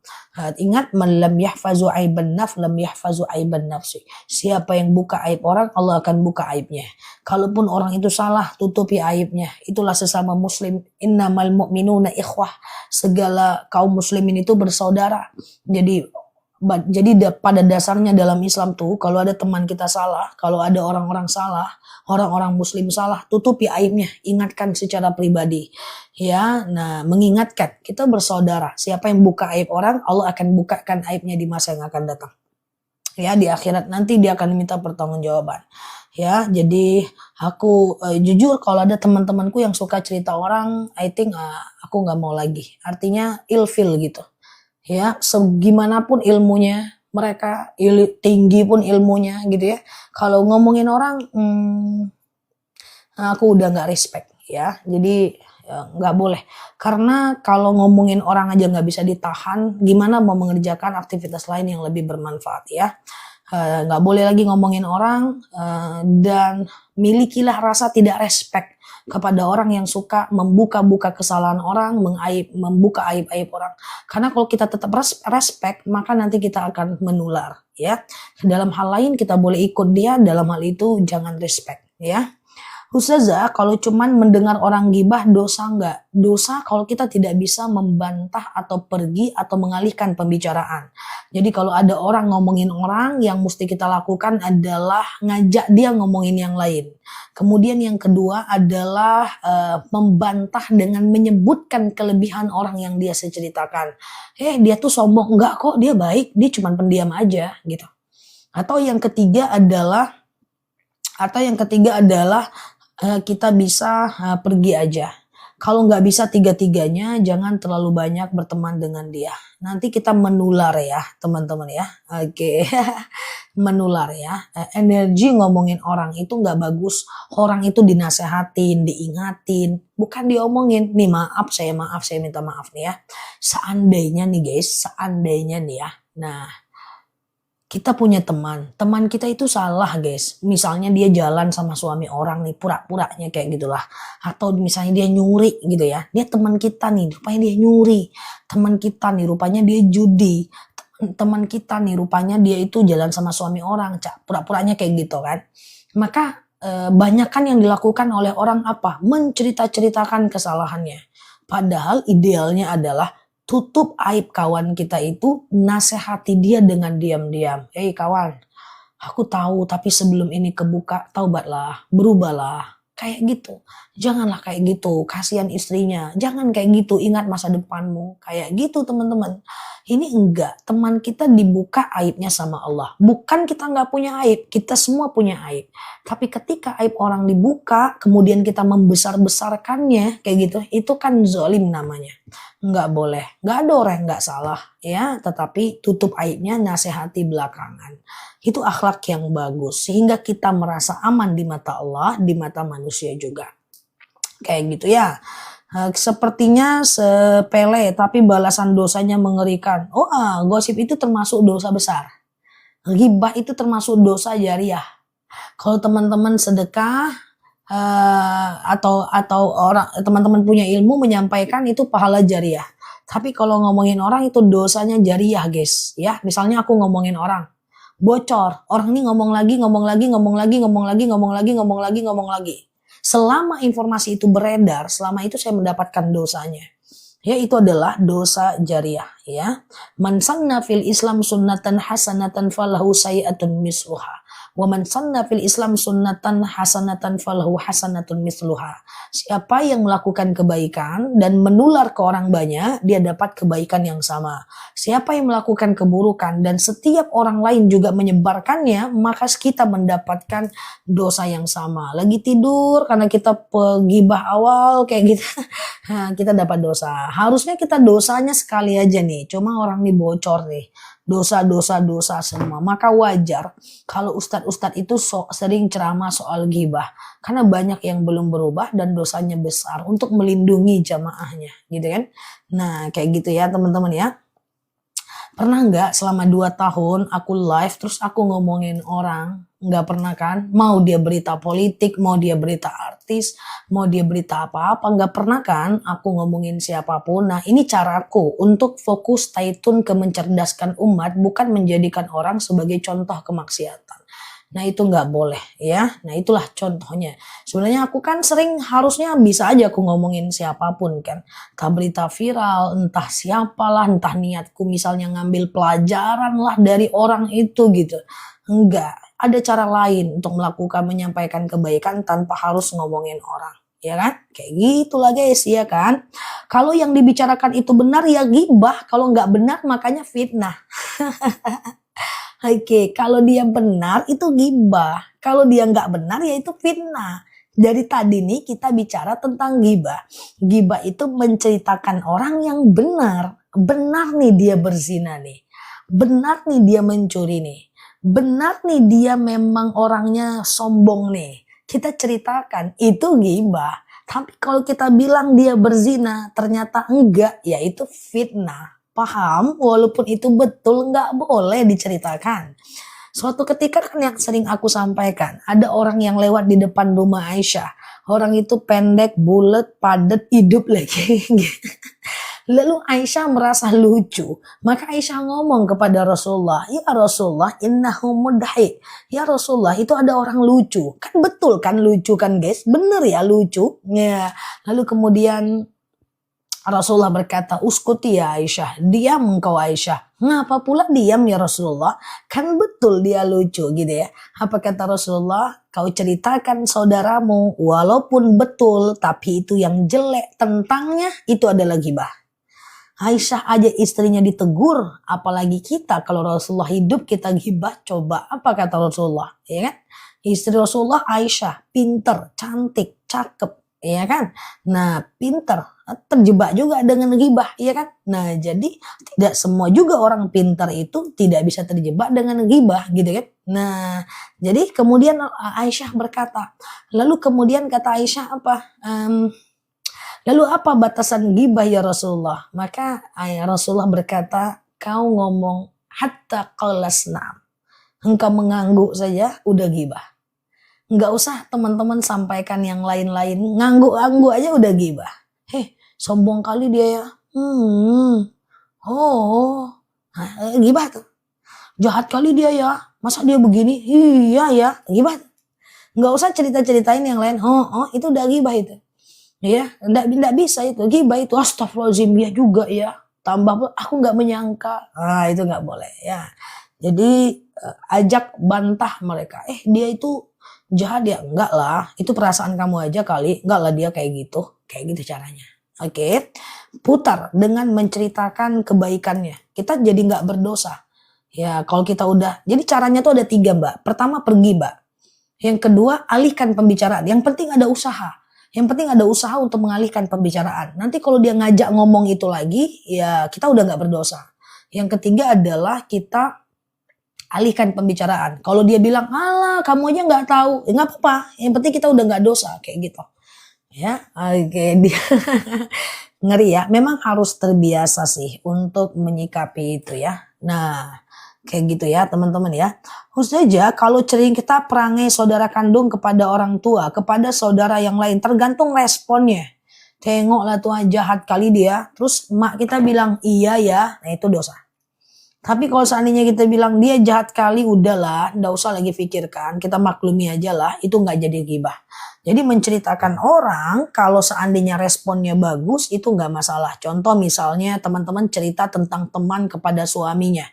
ingat, man lam yahfazu aiban naf, lam yahfazu aiban nafsi. Siapa yang buka aib orang, Allah akan buka aibnya. Kalaupun orang itu salah, tutupi aibnya. Itulah sesama muslim. Innamal mu'minuna ikhwah. Segala kaum muslimin itu bersaudara. Jadi pada dasarnya dalam Islam tuh, kalau ada teman kita salah, kalau ada orang-orang salah, orang-orang muslim salah, tutupi aibnya, ingatkan secara pribadi. Ya, nah mengingatkan, kita bersaudara. Siapa yang buka aib orang, Allah akan bukakan aibnya di masa yang akan datang. Ya, di akhirat nanti dia akan minta pertanggungjawaban. Ya, jadi aku jujur kalau ada teman-temanku yang suka cerita orang, I think aku nggak mau lagi. Artinya ilfil gitu. Ya, segimanapun ilmunya mereka, tinggi pun ilmunya gitu ya. Kalau ngomongin orang, aku udah nggak respect ya. Jadi nggak boleh. Karena kalau ngomongin orang aja nggak bisa ditahan, gimana mau mengerjakan aktivitas lain yang lebih bermanfaat ya. Nggak boleh lagi ngomongin orang, dan milikilah rasa tidak respect kepada orang yang suka membuka-buka kesalahan orang, membuka aib-aib orang. Karena kalau kita tetap respect, maka nanti kita akan menular ya. Dalam hal lain kita boleh ikut dia, dalam hal itu jangan respect ya. Ustazah, kalau cuman mendengar orang gibah dosa nggak? Dosa kalau kita tidak bisa membantah atau pergi atau mengalihkan pembicaraan. Jadi kalau ada orang ngomongin orang, yang mesti kita lakukan adalah ngajak dia ngomongin yang lain. Kemudian yang kedua adalah membantah dengan menyebutkan kelebihan orang yang dia ceritakan. Dia tuh sombong, enggak kok, dia baik, dia cuman pendiam aja gitu. Atau yang ketiga adalah kita bisa pergi aja. Kalau nggak bisa tiga-tiganya, jangan terlalu banyak berteman dengan dia. Nanti kita menular ya, teman-teman ya. Oke, menular ya. Energi ngomongin orang itu nggak bagus. Orang itu dinasehatin, diingatin, bukan diomongin. Nih maaf, saya minta maaf nih ya. Seandainya nih guys, seandainya nih ya. Nah, kita punya teman kita itu salah guys. Misalnya dia jalan sama suami orang nih, pura-puranya kayak gitulah. Atau misalnya dia nyuri gitu ya. Dia teman kita nih, rupanya dia nyuri. Teman kita nih, rupanya dia judi. Teman kita nih, rupanya dia itu jalan sama suami orang. Pura-puranya kayak gitu kan. Maka banyak kan yang dilakukan oleh orang apa? Mencerita-ceritakan kesalahannya. Padahal idealnya adalah tutup aib kawan kita itu, nasihati dia dengan diam-diam. Kawan, aku tahu tapi sebelum ini kebuka, taubatlah, berubahlah. Kayak gitu. Janganlah kayak gitu, kasihan istrinya. Jangan kayak gitu, ingat masa depanmu. Kayak gitu teman-teman. Ini enggak, teman kita dibuka aibnya sama Allah. Bukan kita enggak punya aib, kita semua punya aib. Tapi ketika aib orang dibuka, kemudian kita membesar-besarkannya, kayak gitu, itu kan zalim namanya. Enggak boleh, enggak ada orang yang enggak salah ya, tetapi tutup aibnya, nasihati belakangan. Itu akhlak yang bagus, sehingga kita merasa aman di mata Allah, di mata manusia juga. Kayak gitu ya. Sepertinya sepele tapi balasan dosanya mengerikan. Gosip itu termasuk dosa besar. Ghibah itu termasuk dosa jariah. Kalau teman-teman sedekah atau orang teman-teman punya ilmu menyampaikan, itu pahala jariah. Tapi kalau ngomongin orang itu dosanya jariah guys. Ya, misalnya aku ngomongin orang, bocor, orang ini ngomong lagi. Selama informasi itu beredar, selama itu saya mendapatkan dosanya. Ya, itu adalah dosa jariah ya. Man sanna fil Islam sunnatan hasanatan falahu sayi'atun misluha. Wa man sanna fil Islam sunnatan hasanatan falahu hasanatun misluha. Siapa yang melakukan kebaikan dan menular ke orang banyak, dia dapat kebaikan yang sama. Siapa yang melakukan keburukan dan setiap orang lain juga menyebarkannya, maka kita mendapatkan dosa yang sama. Lagi tidur karena kita pegibah awal kayak gitu, kita dapat dosa. Harusnya kita dosanya sekali aja nih, cuma orang nih bocor nih. Dosa semua. Maka wajar kalau ustadz-ustadz itu sering ceramah soal ghibah. Karena banyak yang belum berubah dan dosanya besar, untuk melindungi jamaahnya gitu kan. Nah kayak gitu ya teman-teman ya. Pernah nggak selama 2 tahun aku live terus aku ngomongin orang? Nggak pernah kan? Mau dia berita politik, mau dia berita artis, mau dia berita apa-apa, nggak pernah kan aku ngomongin siapapun. Nah ini caraku untuk fokus taitun ke mencerdaskan umat, bukan menjadikan orang sebagai contoh kemaksiatan. Nah itu nggak boleh ya. Nah itulah contohnya. Sebenarnya aku kan sering, harusnya bisa aja aku ngomongin siapapun kan. Entah berita viral, entah siapalah, entah niatku misalnya ngambil pelajaran lah dari orang itu gitu. Enggak, ada cara lain untuk menyampaikan kebaikan tanpa harus ngomongin orang. Ya kan? Kayak gitulah guys ya kan. Kalau yang dibicarakan itu benar ya ghibah. Kalau nggak benar makanya fitnah. Oke, kalau dia benar itu ghibah. Kalau dia nggak benar ya itu fitnah. Dari tadi nih kita bicara tentang ghibah. Ghibah itu menceritakan orang yang benar. Benar nih dia berzina nih. Benar nih dia mencuri nih. Benar nih dia memang orangnya sombong nih. Kita ceritakan itu ghibah. Tapi kalau kita bilang dia berzina ternyata enggak, ya itu fitnah. Paham? Walaupun itu betul, nggak boleh diceritakan. Suatu ketika kan yang sering aku sampaikan, ada orang yang lewat di depan rumah Aisyah. Orang itu pendek, bulat, padat, hidup lagi. Lalu Aisyah merasa lucu. Maka Aisyah ngomong kepada Rasulullah, ya Rasulullah innahu mudhi. Ya Rasulullah itu ada orang lucu. Kan betul kan lucu kan guys? Bener ya lucu. Ya. Lalu kemudian Rasulullah berkata, uskuti ya Aisyah, diam engkau Aisyah. Ngapa pula diam ya Rasulullah? Kan betul dia lucu gitu ya. Apa kata Rasulullah? Kau ceritakan saudaramu, walaupun betul, tapi itu yang jelek tentangnya, itu adalah ghibah. Aisyah aja istrinya ditegur, apalagi kita kalau Rasulullah hidup kita ghibah, coba apa kata Rasulullah? Ya kan? Istri Rasulullah Aisyah, pinter, cantik, cakep. ya kan? Nah, pinter terjebak juga dengan ghibah, ya kan? Nah, jadi tidak semua juga orang pintar itu tidak bisa terjebak dengan ghibah, gitu kan? Nah, jadi kemudian Aisyah berkata, lalu kemudian kata Aisyah apa? Lalu apa batasan ghibah ya Rasulullah? Maka Rasulullah berkata, kau ngomong hatta qalasna. Engkau mengangguk saja udah ghibah. Nggak usah teman-teman sampaikan yang lain-lain. Ngangguk-ngangguk aja udah ghibah. Sombong kali dia ya. Nah, ghibah tuh. Jahat kali dia ya. Masa dia begini? Iya ya, ghibah. Nggak usah cerita-ceritain yang lain. Itu udah ghibah itu. Ya, enggak bisa itu. Ghibah itu astagfirullahaladzim dia juga ya. Tambah aku nggak menyangka. Nah, itu nggak boleh ya. Jadi ajak bantah mereka. Dia itu jahat ya? Enggak lah. Itu perasaan kamu aja kali. Enggak lah dia kayak gitu. Kayak gitu caranya. Oke. Putar dengan menceritakan kebaikannya. Kita jadi nggak berdosa. Ya, kalau kita udah. Jadi caranya tuh ada 3, Mbak. Pertama pergi, Mbak. Yang kedua alihkan pembicaraan. Yang penting ada usaha. Yang penting ada usaha untuk mengalihkan pembicaraan. Nanti kalau dia ngajak ngomong itu lagi, ya kita udah nggak berdosa. Yang ketiga adalah kita alihkan pembicaraan. Kalau dia bilang, alah kamu aja nggak tahu, ya nggak apa-apa. Yang penting kita udah nggak dosa, kayak gitu. Ya, oke dia ngeri ya. Memang harus terbiasa sih untuk menyikapi itu ya. Nah, kayak gitu ya teman-teman ya. Khusus saja kalau sering kita perangai saudara kandung kepada orang tua, kepada saudara yang lain, tergantung responnya. Tengoklah tuh jahat kali dia, terus emak kita bilang iya ya, nah itu dosa. Tapi kalau seandainya kita bilang dia jahat kali, udahlah, nggak usah lagi pikirkan, kita maklumi aja lah, itu nggak jadi ghibah. Jadi menceritakan orang, kalau seandainya responnya bagus, itu nggak masalah. Contoh misalnya teman-teman cerita tentang teman kepada suaminya.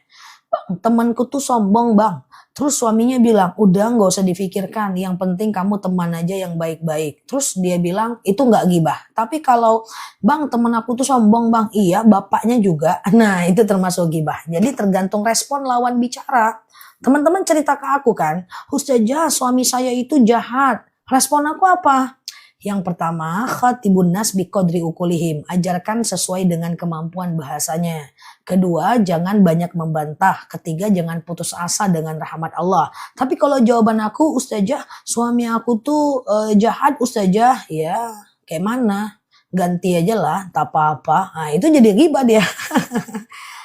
Bang, temanku tuh sombong bang. Terus suaminya bilang, udah nggak usah difikirkan, yang penting kamu teman aja yang baik-baik. Terus dia bilang, itu nggak ghibah. Tapi kalau, bang teman aku tuh sombong bang, iya bapaknya juga. Nah itu termasuk ghibah. Jadi tergantung respon lawan bicara. Teman-teman cerita ke aku kan, Ustazah suami saya itu jahat. Respon aku apa? Yang pertama, khatibun nas biqadri ukulihim. Ajarkan sesuai dengan kemampuan bahasanya. Kedua, jangan banyak membantah. Ketiga, jangan putus asa dengan rahmat Allah. Tapi kalau jawaban aku, Ustazah, suami aku tuh jahat Ustazah. Ya, kayak mana? Ganti aja lah, tak apa-apa. Nah, itu jadi ghibah dia.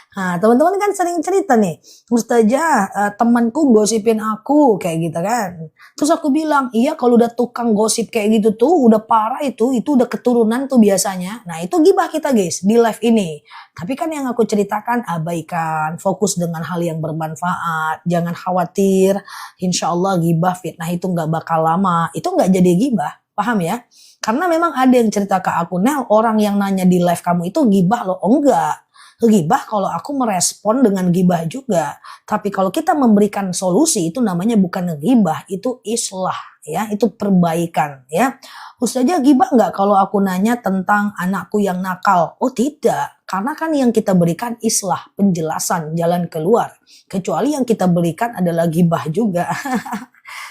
Nah, teman-teman kan sering cerita nih, Ustazah, temanku gosipin aku kayak gitu kan. Terus aku bilang, iya kalau udah tukang gosip kayak gitu tuh udah parah itu udah keturunan tuh biasanya. Nah, itu ghibah kita guys di live ini. Tapi kan yang aku ceritakan abaikan, fokus dengan hal yang bermanfaat, jangan khawatir. Insya Allah ghibah fitnah itu nggak bakal lama. Itu nggak jadi ghibah, paham ya? Karena memang ada yang cerita ke aku, Nel, orang yang nanya di live kamu itu ghibah loh. Oh enggak. Ghibah kalau aku merespon dengan ghibah juga. Tapi kalau kita memberikan solusi itu namanya bukan ghibah, itu islah ya, itu perbaikan ya. Ustazah ghibah nggak kalau aku nanya tentang anakku yang nakal? Oh tidak, karena kan yang kita berikan islah, penjelasan, jalan keluar. Kecuali yang kita berikan adalah ghibah juga.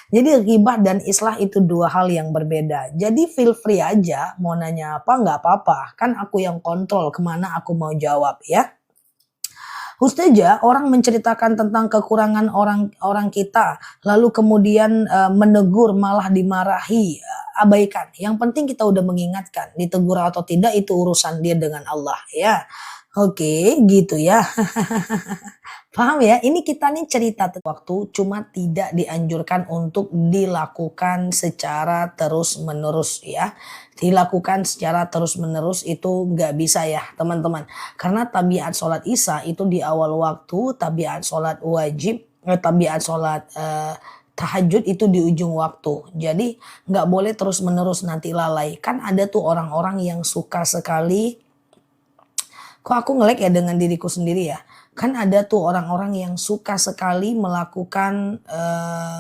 Jadi ghibah dan islah itu 2 hal yang berbeda. Jadi feel free aja mau nanya apa nggak apa-apa. Kan aku yang kontrol kemana aku mau jawab ya. Ustazah, orang menceritakan tentang kekurangan orang kita, lalu kemudian menegur malah dimarahi, abaikan. Yang penting kita udah mengingatkan, ditegur atau tidak itu urusan dia dengan Allah ya. Oke, gitu ya. Paham ya? Ini kita nih cerita waktu cuma tidak dianjurkan untuk dilakukan secara terus-menerus ya. Dilakukan secara terus-menerus itu nggak bisa ya teman-teman. Karena tabiat sholat isya itu di awal waktu, tabiat sholat wajib, tabiat sholat tahajud itu di ujung waktu. Jadi nggak boleh terus-menerus nanti lalai. Kan ada tuh orang-orang yang suka sekali. Kok aku ngelek ya dengan diriku sendiri ya. Kan ada tuh orang-orang yang suka sekali melakukan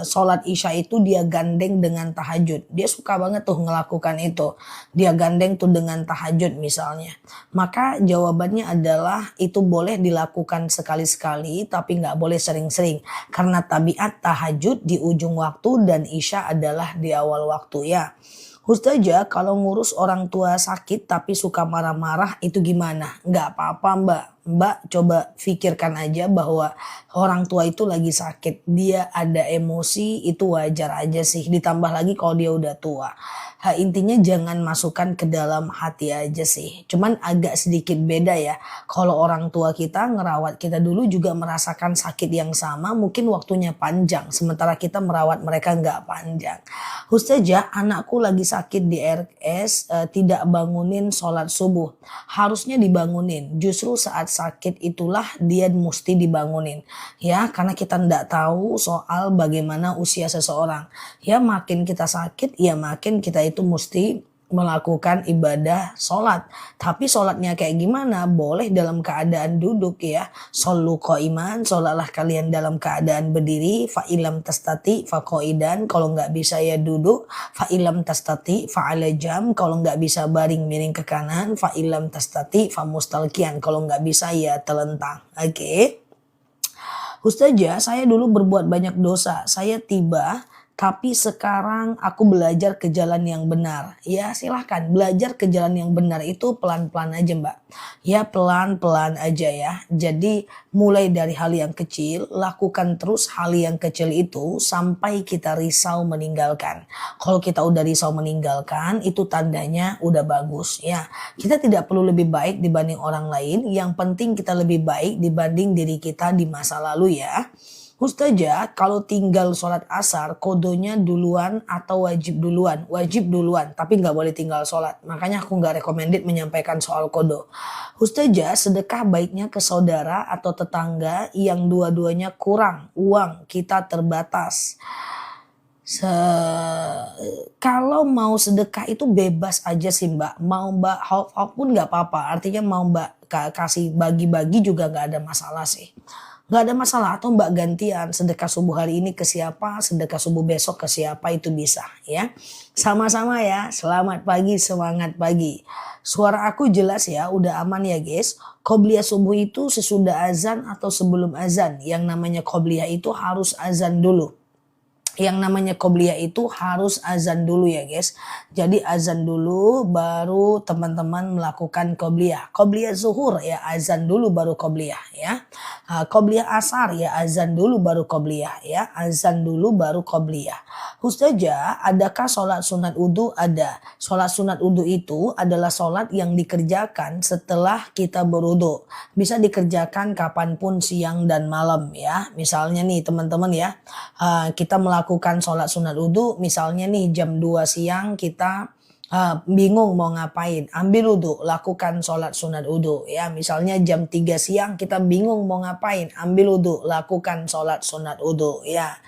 sholat isya itu dia gandeng dengan tahajud. Dia suka banget tuh ngelakukan itu. Dia gandeng tuh dengan tahajud misalnya. Maka jawabannya adalah itu boleh dilakukan sekali-sekali tapi nggak boleh sering-sering. Karena tabiat tahajud di ujung waktu dan isya adalah di awal waktu ya. Ustazah, kalau ngurus orang tua sakit tapi suka marah-marah itu gimana? Nggak apa-apa Mbak. Mbak coba pikirkan aja bahwa orang tua itu lagi sakit. Dia ada emosi itu wajar aja sih. Ditambah lagi kalau dia udah tua. Intinya jangan masukkan ke dalam hati aja sih. Cuman agak sedikit beda ya. Kalau orang tua kita ngerawat kita dulu juga merasakan sakit yang sama. Mungkin waktunya panjang. Sementara kita merawat mereka nggak panjang. Ustazah, anakku lagi sakit di RS, tidak bangunin sholat subuh. Harusnya dibangunin. Justru saat sakit itulah dia mesti dibangunin. Ya, karena kita tidak tahu soal bagaimana usia seseorang. Ya, makin kita sakit, ya makin kita itu mesti melakukan ibadah sholat. Tapi sholatnya kayak gimana? Boleh dalam keadaan duduk ya. Shollu qaiman, sholatlah kalian dalam keadaan berdiri. Fa ilam tastati fa qaidan, kalau nggak bisa ya duduk. Fa ilam tastati fa ala jam, kalau nggak bisa baring miring ke kanan. Fa ilam tastati fa mustalqian, kalau nggak bisa ya telentang. Oke. Ustazah, saya dulu berbuat banyak dosa. Saya tiba tapi sekarang aku belajar ke jalan yang benar. Ya silahkan belajar ke jalan yang benar itu pelan-pelan aja Mbak. Ya pelan-pelan aja ya. Jadi mulai dari hal yang kecil, lakukan terus hal yang kecil itu sampai kita risau meninggalkan. Kalau kita udah risau meninggalkan itu tandanya udah bagus ya. Kita tidak perlu lebih baik dibanding orang lain. Yang penting kita lebih baik dibanding diri kita di masa lalu ya. Ustazah, kalau tinggal sholat asar, kodonya duluan atau wajib duluan? Wajib duluan, tapi nggak boleh tinggal sholat. Makanya aku nggak recommended menyampaikan soal kodo. Ustazah, sedekah baiknya ke saudara atau tetangga yang dua-duanya kurang uang, kita terbatas. Se Kalau mau sedekah itu bebas aja sih Mbak. Mau Mbak half pun nggak apa-apa. Artinya mau Mbak kasih bagi-bagi juga nggak ada masalah sih. Nggak ada masalah, atau Mbak gantian sedekah subuh hari ini ke siapa, sedekah subuh besok ke siapa itu bisa ya. Sama-sama ya, selamat pagi, semangat pagi. Suara aku jelas ya, udah aman ya guys. Qobliyah subuh itu sesudah azan atau sebelum azan. Yang namanya qobliyah itu harus azan dulu. Yang namanya qobliyah itu harus azan dulu ya guys. Jadi azan dulu baru teman-teman melakukan qobliyah. Qobliyah zuhur ya azan dulu baru qobliyah ya. Qobliyah asar ya azan dulu baru qobliyah ya. Azan dulu baru qobliyah. Ustazah, adakah sholat sunat udhu? Ada. Sholat sunat udhu itu adalah sholat yang dikerjakan setelah kita berwudhu. Bisa dikerjakan kapanpun siang dan malam ya. Misalnya nih teman-teman ya, kita melakukan sholat sunat udhu, misalnya nih jam 2 siang kita bingung mau ngapain, ambil wudhu, lakukan sholat sunat udhu ya. Misalnya jam 3 siang kita bingung mau ngapain, ambil wudhu, lakukan sholat sunat udhu ya.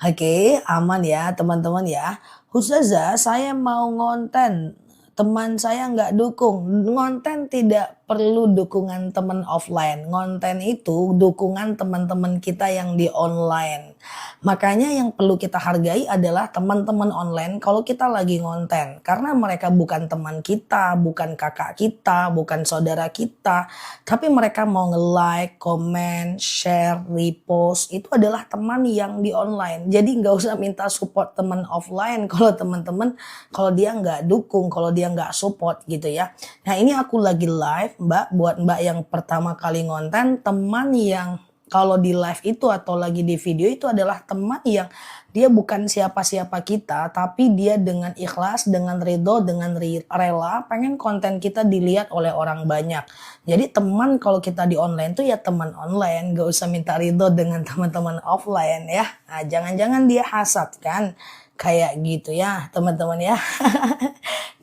Oke, aman ya teman-teman ya. Ustazah, saya mau ngonten, teman saya nggak dukung. Ngonten tidak perlu dukungan teman offline. Ngonten itu dukungan teman-teman kita yang di online. Makanya yang perlu kita hargai adalah teman-teman online kalau kita lagi ngonten. Karena mereka bukan teman kita, bukan kakak kita, bukan saudara kita. Tapi mereka mau nge-like, komen, share, repost. Itu adalah teman yang di online. Jadi nggak usah minta support teman offline kalau teman-teman, kalau dia nggak dukung, kalau dia nggak support gitu ya. Nah ini aku lagi live Mbak, buat Mbak yang pertama kali ngonten, teman yang kalau di live itu atau lagi di video itu adalah teman yang dia bukan siapa-siapa kita, tapi dia dengan ikhlas, dengan ridho, dengan rela pengen konten kita dilihat oleh orang banyak. Jadi teman kalau kita di online tuh ya teman online, gak usah minta ridho dengan teman-teman offline ya. Nah, jangan-jangan dia hasad kan, kayak gitu ya teman-teman ya.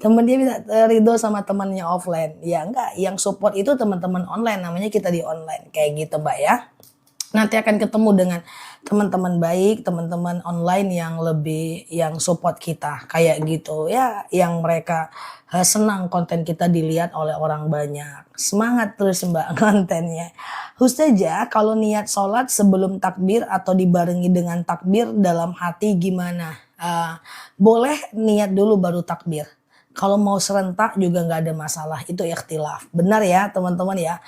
Temen dia bisa ridho sama temannya offline. Ya enggak, yang support itu teman-teman online, namanya kita di online. Kayak gitu Mbak ya. Nanti akan ketemu dengan teman-teman baik, teman-teman online yang lebih yang support kita kayak gitu ya, yang mereka senang konten kita dilihat oleh orang banyak. Semangat terus Mbak kontennya. Ustazah, kalau niat sholat sebelum takbir atau dibarengi dengan takbir dalam hati gimana? Boleh niat dulu baru takbir. Kalau mau serentak juga nggak ada masalah, itu ikhtilaf. Benar ya teman-teman ya,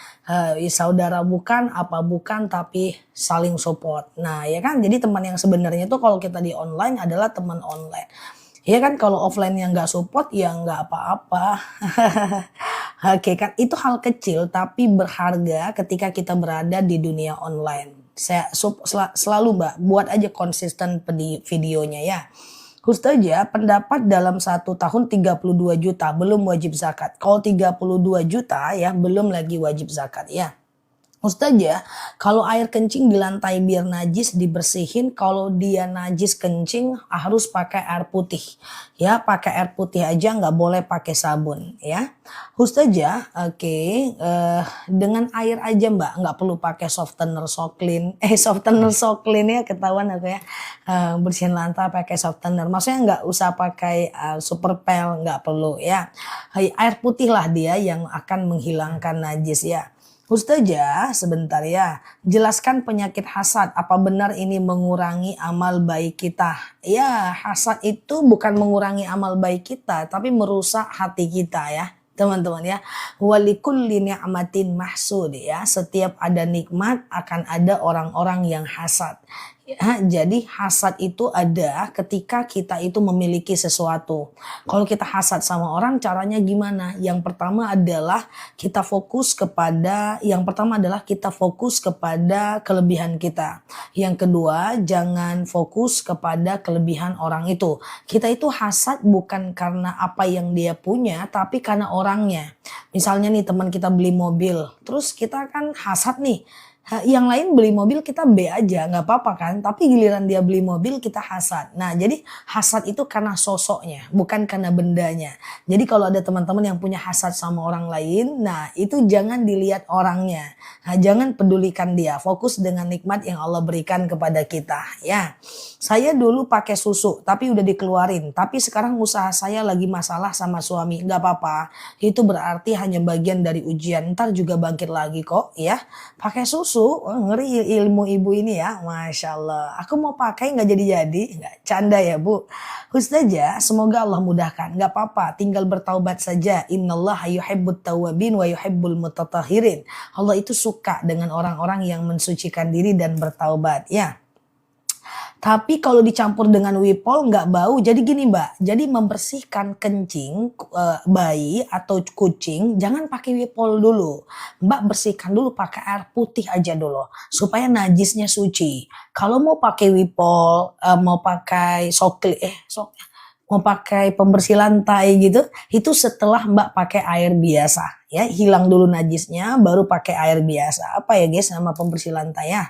saudara bukan, apa bukan, tapi saling support. Nah ya kan, jadi teman yang sebenarnya itu kalau kita di online adalah teman online. Ya kan kalau offline yang nggak support ya nggak apa-apa. Oke kan itu hal kecil tapi berharga ketika kita berada di dunia online. Saya selalu Mbak buat aja konsisten videonya ya. Ustazah, pendapat dalam 1 tahun 32 juta belum wajib zakat. Kalau 32 juta ya belum lagi wajib zakat ya. Ustazah, kalau air kencing di lantai biar najis dibersihin, kalau dia najis kencing harus pakai air putih. Ya, pakai air putih aja nggak boleh pakai sabun ya. Ustazah, oke, dengan air aja Mbak, nggak perlu pakai softener Soklin. Softener Soklin ya ketahuan aku ya. Bersihin lantai pakai softener. Maksudnya nggak usah pakai super pel, nggak perlu ya. Air putih lah dia yang akan menghilangkan najis ya. Ustazah, sebentar ya. Jelaskan penyakit hasad. Apa benar ini mengurangi amal baik kita? Ya, hasad itu bukan mengurangi amal baik kita, tapi merusak hati kita ya. Teman-teman ya. Walikulli ni'matin mahsud ya. Setiap ada nikmat akan ada orang-orang yang hasad. Ya, jadi hasad itu ada ketika kita itu memiliki sesuatu. Kalau kita hasad sama orang caranya gimana? Yang pertama adalah kita fokus kepada kelebihan kita. Yang kedua, jangan fokus kepada kelebihan orang itu. Kita itu hasad bukan karena apa yang dia punya, tapi karena orangnya. Misalnya nih teman kita beli mobil, terus kita kan hasad nih. Yang lain beli mobil kita B aja nggak apa-apa kan, tapi giliran dia beli mobil kita hasad. Nah jadi hasad itu karena sosoknya bukan karena bendanya. Jadi kalau ada teman-teman yang punya hasad sama orang lain, nah itu jangan dilihat orangnya. Nah, jangan pedulikan dia, fokus dengan nikmat yang Allah berikan kepada kita ya. Saya dulu pakai susu tapi udah dikeluarin, tapi sekarang usaha saya lagi masalah sama suami. Nggak apa-apa, itu berarti hanya bagian dari ujian, ntar juga bangkit lagi kok ya. Pakai susu, ngeri ilmu ibu ini ya, Masya Allah. Aku mau pakai nggak jadi-jadi, nggak canda ya Bu. Ustazah, semoga Allah mudahkan. Nggak apa-apa, tinggal bertaubat saja. Innallaha yuhibbut tawwabin wa yuhibbul mutatahhirin. Allah itu suka dengan orang-orang yang mensucikan diri dan bertaubat ya. Tapi kalau dicampur dengan wipol nggak bau. Jadi gini Mbak, jadi membersihkan kencing bayi atau kucing jangan pakai wipol dulu. Mbak bersihkan dulu pakai air putih aja dulu supaya najisnya suci. Kalau mau pakai wipol, mau pakai mau pakai pembersih lantai gitu, itu setelah Mbak pakai air biasa ya, hilang dulu najisnya baru pakai air biasa. Apa ya guys nama pembersih lantai ya?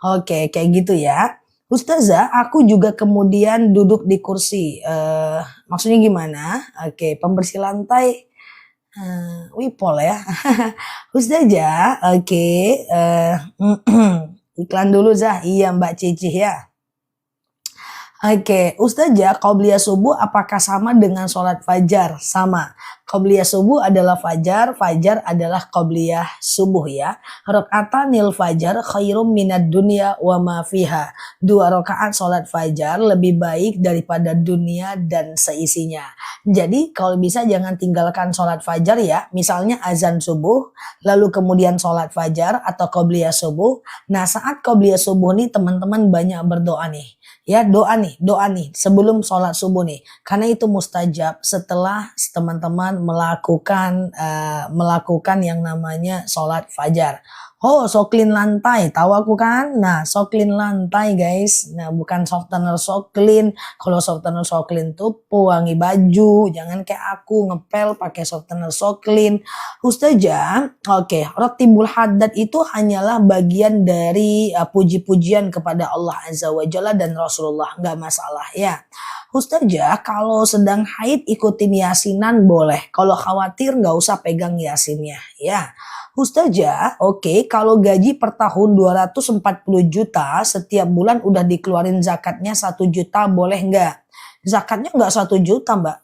Oke, kayak gitu ya. Ustazah, aku juga kemudian duduk di kursi. Maksudnya gimana? Oke, pembersih lantai, wipol ya. Ustazah, oke. Iklan dulu Zah. Iya Mbak Cici ya. Oke, Ustazah, qobliyah subuh apakah sama dengan sholat fajar? Sama. Qobliyah subuh adalah fajar, fajar adalah qobliyah subuh ya. Rakaatanil fajar khairum minad dunya wa ma fiha. 2 rakaat sholat fajar lebih baik daripada dunia dan seisinya. Jadi kalau bisa jangan tinggalkan sholat fajar ya. Misalnya azan subuh, lalu kemudian sholat fajar atau qobliyah subuh. Nah saat qobliyah subuh nih teman-teman banyak berdoa nih. Ya doa nih sebelum sholat subuh nih, karena itu mustajab setelah teman-teman melakukan yang namanya sholat fajar. Oh, soklin lantai, tahu aku kan? Nah, soklin lantai guys. Nah, bukan softener soklin. Kalau softener soklin tuh pewangi baju. Jangan kayak aku ngepel pakai softener soklin. Ustazah, oke, Ratibul Haddad itu hanyalah bagian dari puji-pujian kepada Allah Azza wa Jalla dan Rasulullah, nggak masalah ya. Ustazah, kalau sedang haid ikutin yasinan boleh. Kalau khawatir nggak usah pegang yasinnya ya. Ustazah, oke, kalau gaji per tahun 240 juta, setiap bulan udah dikeluarin zakatnya 1 juta, boleh nggak? Zakatnya nggak 1 juta, Mbak.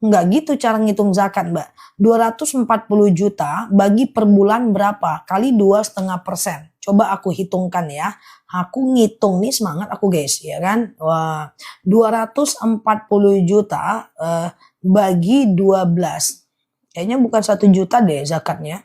Nggak gitu cara ngitung zakat, Mbak. 240 juta bagi per bulan berapa? Kali 2,5%. Coba aku hitungkan ya. Aku ngitung nih semangat aku guys, ya kan? Wah, 240 juta bagi 12. Kayaknya bukan 1 juta deh zakatnya.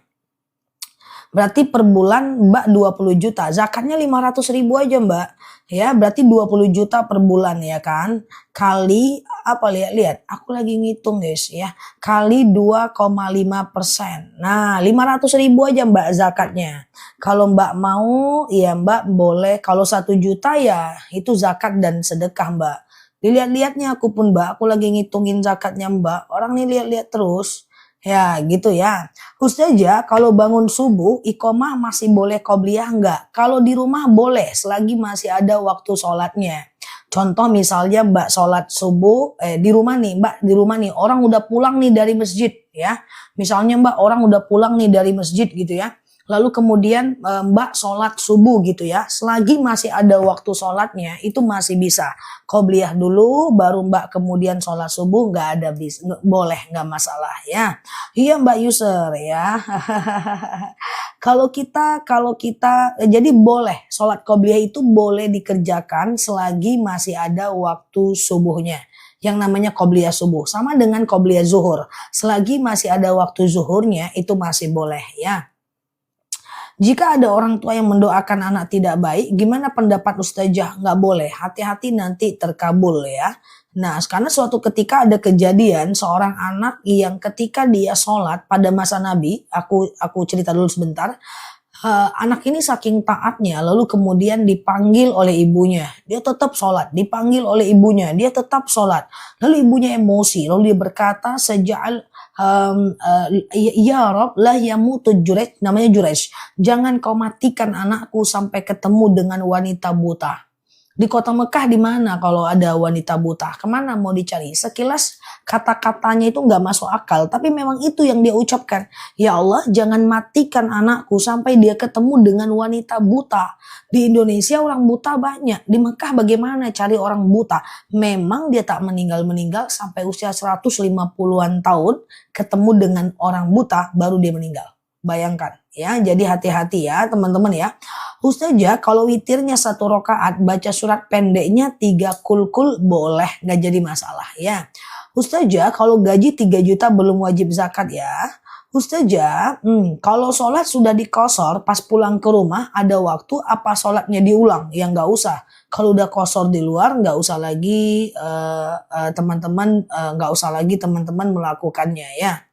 Berarti per bulan Mbak 20 juta, zakatnya 500.000 aja Mbak. Ya, berarti 20 juta per bulan ya kan. Kali apa, lihat, aku lagi ngitung guys ya. Kali 2,5%. Nah, 500.000 aja Mbak zakatnya. Kalau Mbak mau ya Mbak boleh, kalau 1 juta ya itu zakat dan sedekah Mbak. Dilihat-lihatnya aku pun Mbak, aku lagi ngitungin zakatnya Mbak. Orang nih lihat-lihat terus. Ya gitu ya. Ustazah kalau bangun subuh iqomah masih boleh qobliyah enggak? Kalau di rumah boleh selagi masih ada waktu sholatnya. Contoh misalnya Mbak sholat subuh di rumah nih Mbak, di rumah nih orang udah pulang nih dari masjid ya. Misalnya Mbak orang udah pulang nih dari masjid gitu ya. Lalu kemudian Mbak sholat subuh gitu ya. Selagi masih ada waktu sholatnya itu masih bisa. Qobliyah dulu baru Mbak kemudian sholat subuh, nggak ada boleh, nggak masalah ya. Iya Mbak User ya. Kalau kita jadi boleh sholat qobliyah itu boleh dikerjakan selagi masih ada waktu subuhnya. Yang namanya qobliyah subuh sama dengan qobliyah zuhur. Selagi masih ada waktu zuhurnya itu masih boleh ya. Jika ada orang tua yang mendoakan anak tidak baik, gimana pendapat Ustazah? Nggak boleh, hati-hati nanti terkabul ya. Nah, karena suatu ketika ada kejadian seorang anak yang ketika dia sholat pada masa Nabi, aku cerita dulu sebentar. Anak ini saking taatnya, lalu kemudian dipanggil oleh ibunya, dia tetap sholat, dipanggil oleh ibunya, dia tetap sholat. Lalu ibunya emosi, lalu dia berkata, ya Rob lah yamutu Jurej, namanya Jurej. Jangan kau matikan anakku sampai ketemu dengan wanita buta. Di kota Mekah di mana kalau ada wanita buta? Kemana mau dicari? Sekilas kata-katanya itu nggak masuk akal, tapi memang itu yang dia ucapkan. Ya Allah, jangan matikan anakku sampai dia ketemu dengan wanita buta. Di Indonesia orang buta banyak. Di Mekah bagaimana cari orang buta? Memang dia tak meninggal sampai usia 150-an tahun ketemu dengan orang buta baru dia meninggal. Bayangkan ya, jadi hati-hati ya teman-teman ya. Ustazah kalau witirnya 1 rakaat baca surat pendeknya 3 kulkul boleh, nggak jadi masalah ya. Ustazah kalau gaji 3 juta belum wajib zakat ya. Ustazah kalau sholat sudah dikosor pas pulang ke rumah ada waktu apa sholatnya diulang? Ya nggak usah. Kalau udah kosor di luar nggak usah lagi teman-teman melakukannya ya.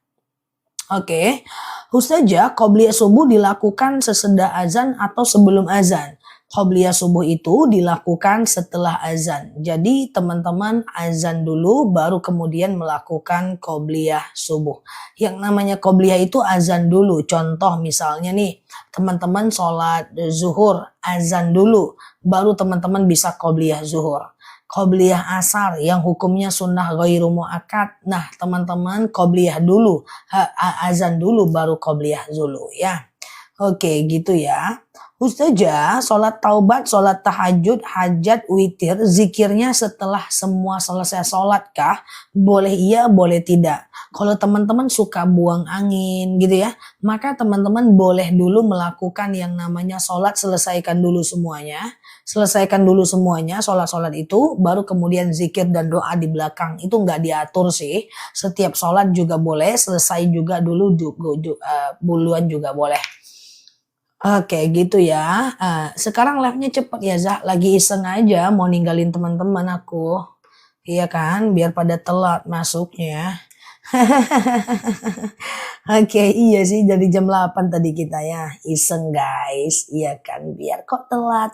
Oke. Ustazah, qobliyah subuh dilakukan sesudah azan atau sebelum azan? Qobliyah subuh itu dilakukan setelah azan. Jadi teman-teman azan dulu baru kemudian melakukan qobliyah subuh. Yang namanya qobliyah itu azan dulu. Contoh misalnya nih, teman-teman sholat zuhur azan dulu baru teman-teman bisa qobliyah zuhur. Qobliyah asar yang hukumnya sunnah ghairu muakkad. Nah, teman-teman qobliyah dulu, azan dulu baru qobliyah dulu ya. Oke, gitu ya. Ustazah, sholat taubat, sholat tahajud, hajat, witir, zikirnya setelah semua selesai sholat kah? Boleh iya, boleh tidak. Kalau teman-teman suka buang angin gitu ya, maka teman-teman boleh dulu melakukan yang namanya sholat, selesaikan dulu semuanya. Selesaikan dulu semuanya, sholat-sholat itu, baru kemudian zikir dan doa di belakang. Itu nggak diatur sih. Setiap sholat juga boleh, selesai juga dulu, buluan juga boleh. Oke gitu ya. Sekarang live-nya cepet ya Zah. Lagi iseng aja mau ninggalin teman-teman aku. Iya kan, biar pada telat masuknya. Oke, iya sih dari jam 8 tadi kita ya. Iseng guys. Iya kan, biar kok telat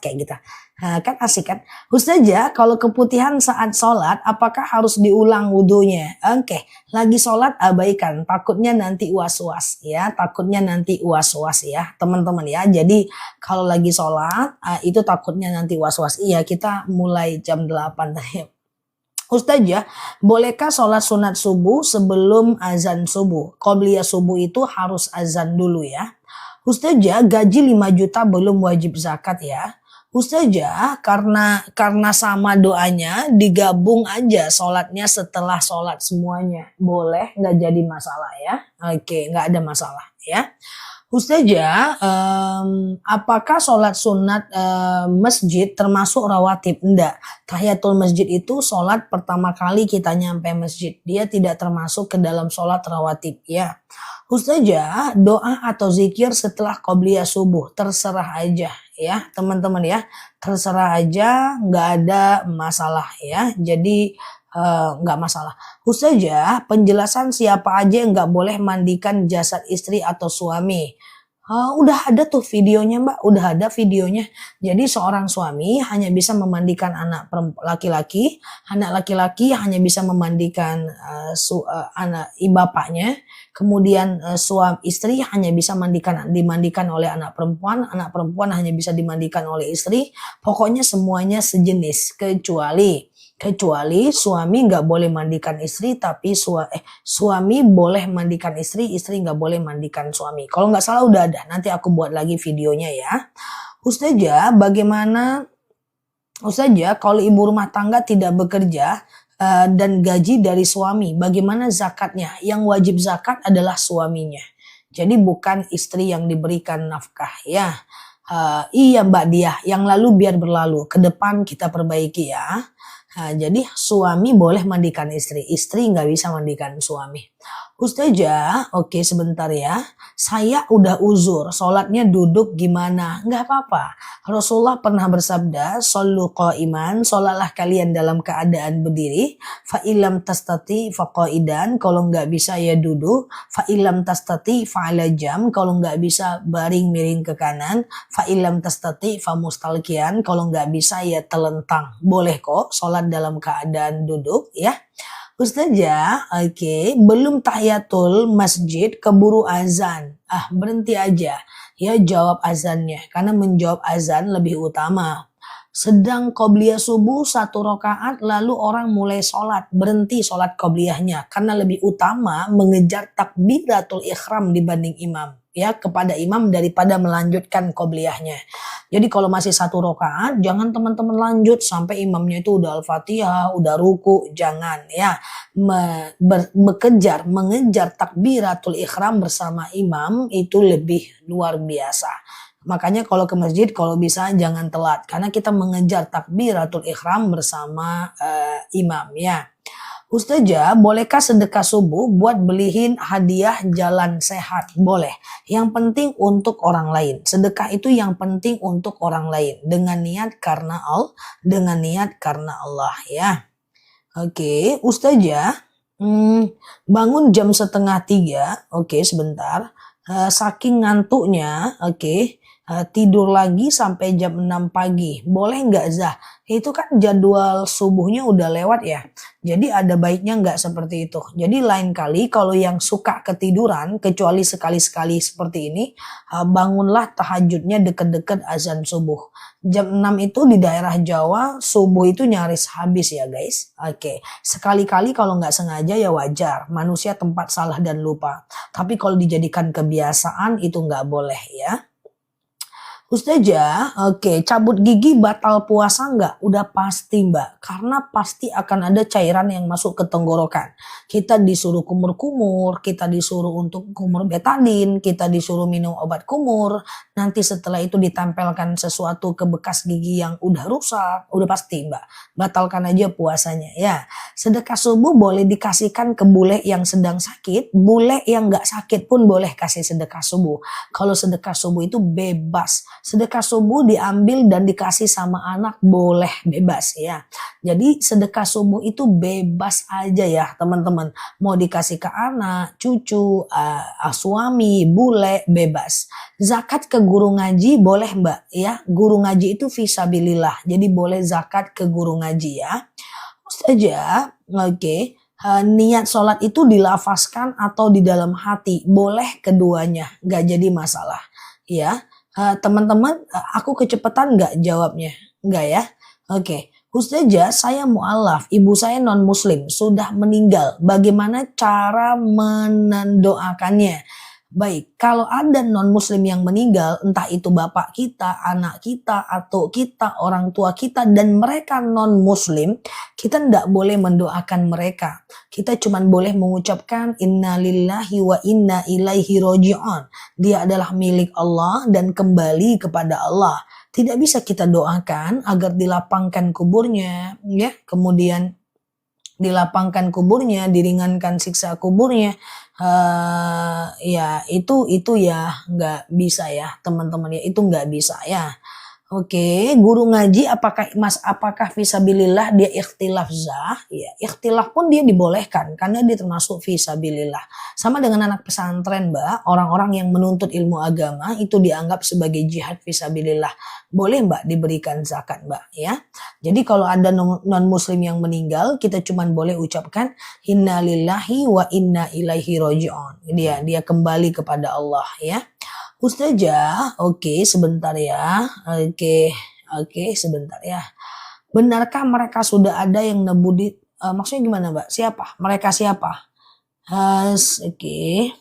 kayak gitu. Nah, kan asik kan. Ustazah, kalau keputihan saat sholat, apakah harus diulang wudhunya? Oke, lagi sholat abaikan. Takutnya nanti was-was ya. Ya, teman-teman ya. Jadi kalau lagi sholat, itu takutnya nanti was-was. Iya, kita mulai jam 8 tadi. Ustazah, bolehkah sholat sunat subuh sebelum azan subuh? Qobliyah subuh itu harus azan dulu ya. Ustazah, gaji 5 juta belum wajib zakat ya. Ustazah, karena sama doanya digabung aja sholatnya setelah sholat semuanya. Boleh, nggak jadi masalah ya. Oke, nggak ada masalah ya. Ustazah, apakah sholat sunat masjid termasuk rawatib? Enggak. Tahiyatul masjid itu sholat pertama kali kita nyampe masjid. Dia tidak termasuk ke dalam sholat rawatib ya. Ustazah, doa atau zikir setelah qobliyah subuh, terserah aja ya teman-teman ya. Terserah aja, nggak ada masalah ya. Jadi nggak masalah. Ustazah, penjelasan siapa aja yang nggak boleh mandikan jasad istri atau suami. Udah ada tuh videonya Mbak, udah ada videonya. Jadi seorang suami hanya bisa memandikan laki-laki, anak laki-laki hanya bisa memandikan anak bapaknya, kemudian suami istri hanya bisa dimandikan oleh anak perempuan hanya bisa dimandikan oleh istri. Pokoknya semuanya sejenis kecuali suami nggak boleh mandikan istri, tapi suami boleh mandikan istri, istri nggak boleh mandikan suami. Kalau nggak salah udah ada, nanti aku buat lagi videonya ya. Ustazah, kalau ibu rumah tangga tidak bekerja dan gaji dari suami, bagaimana zakatnya? Yang wajib zakat adalah suaminya. Jadi bukan istri yang diberikan nafkah ya. Iya Mbak Diah, yang lalu biar berlalu, ke depan kita perbaiki ya. Jadi suami boleh mandikan istri, istri nggak bisa mandikan suami. Ustazah, oke sebentar ya. Saya udah uzur, sholatnya duduk gimana? Nggak apa-apa. Rasulullah pernah bersabda, "Shollu qa'iman", sholatlah kalian dalam keadaan berdiri. Fa illam tastati fa qa'idan, kalau nggak bisa ya duduk. Fa illam tastati fa ala jam, kalau nggak bisa baring miring ke kanan. Fa illam tastati fa mustalqiyan, kalau nggak bisa ya telentang. Boleh kok sholat dalam keadaan duduk ya. Ustazah, oke, belum tahiyatul masjid keburu azan. Berhenti aja. Ya jawab azannya, karena menjawab azan lebih utama. Sedang qobliyah subuh 1 rakaat, lalu orang mulai sholat, berhenti sholat qobliyahnya, karena lebih utama mengejar takbiratul ihram dibanding imam. Ya, kepada imam daripada melanjutkan qobliyahnya. Jadi kalau masih 1 rakaat, jangan teman-teman lanjut sampai imamnya itu udah al-fatihah, udah ruku, jangan ya. Mengejar takbiratul ihram bersama imam itu lebih luar biasa. Makanya kalau ke masjid kalau bisa jangan telat, karena kita mengejar takbiratul ihram bersama imam ya. Ustazah, bolehkah sedekah subuh buat beliin hadiah jalan sehat? Boleh. Yang penting untuk orang lain. Sedekah itu yang penting untuk orang lain. Dengan niat karena Allah ya. Oke, Ustazah, bangun jam 2:30. Oke, sebentar. Saking ngantuknya, tidur lagi sampai jam 6 pagi. Boleh nggak Zah? Itu kan jadwal subuhnya udah lewat ya. Jadi ada baiknya nggak seperti itu. Jadi lain kali kalau yang suka ketiduran, kecuali sekali-sekali seperti ini, bangunlah tahajudnya deket-deket azan subuh. Jam 6 itu di daerah Jawa, subuh itu nyaris habis ya guys. Oke, sekali-kali kalau nggak sengaja ya wajar. Manusia tempat salah dan lupa. Tapi kalau dijadikan kebiasaan itu nggak boleh ya. Ustazah, cabut gigi batal puasa nggak? Udah pasti Mbak, karena pasti akan ada cairan yang masuk ke tenggorokan. Kita disuruh kumur-kumur, kita disuruh untuk kumur betadin, kita disuruh minum obat kumur. Nanti setelah itu ditempelkan sesuatu ke bekas gigi yang udah rusak, udah pasti Mbak. Batalkan aja puasanya ya. Sedekah subuh boleh dikasihkan ke bule yang sedang sakit, bule yang nggak sakit pun boleh kasih sedekah subuh. Kalau sedekah subuh itu bebas. Sedekah subuh diambil dan dikasih sama anak boleh bebas ya. Jadi sedekah subuh itu bebas aja ya teman-teman. Mau dikasih ke anak, cucu, suami, bule, bebas. Zakat ke guru ngaji boleh Mbak ya. Guru ngaji itu fisabilillah. Jadi boleh zakat ke guru ngaji ya. Ustazah, niat sholat itu dilafazkan atau di dalam hati. Boleh keduanya, gak jadi masalah ya. Teman-teman, aku kecepatan nggak jawabnya? Nggak ya? Ustazah, saya mu'alaf, ibu saya non muslim, sudah meninggal. Bagaimana cara mendoakannya? Baik, kalau ada non muslim yang meninggal, entah itu bapak kita, anak kita, atau kita, orang tua kita, dan mereka non muslim, kita tidak boleh mendoakan mereka. Kita cuma boleh mengucapkan innalillahi wa inna ilaihi roji'un. Dia adalah milik Allah dan kembali kepada Allah. Tidak bisa kita doakan agar dilapangkan kuburnya, ya. Kemudian dilapangkan kuburnya, diringankan siksa kuburnya, ya itu ya nggak bisa ya teman-teman ya, itu nggak bisa ya. Oke, guru ngaji apakah fisabilillah dia ikhtilaf zah? Ya, ikhtilaf pun dia dibolehkan karena dia termasuk fisabilillah. Sama dengan anak pesantren, Mbak, orang-orang yang menuntut ilmu agama itu dianggap sebagai jihad fisabilillah. Boleh, Mbak, diberikan zakat, Mbak, ya. Jadi kalau ada non muslim yang meninggal, kita cuma boleh ucapkan inna lillahi wa inna ilaihi roji'un. Dia kembali kepada Allah, ya. Ustazah, oke sebentar ya. Oke sebentar ya. Benarkah mereka sudah ada yang nebudit? Maksudnya gimana, Mbak? Siapa? Mereka siapa? Oke.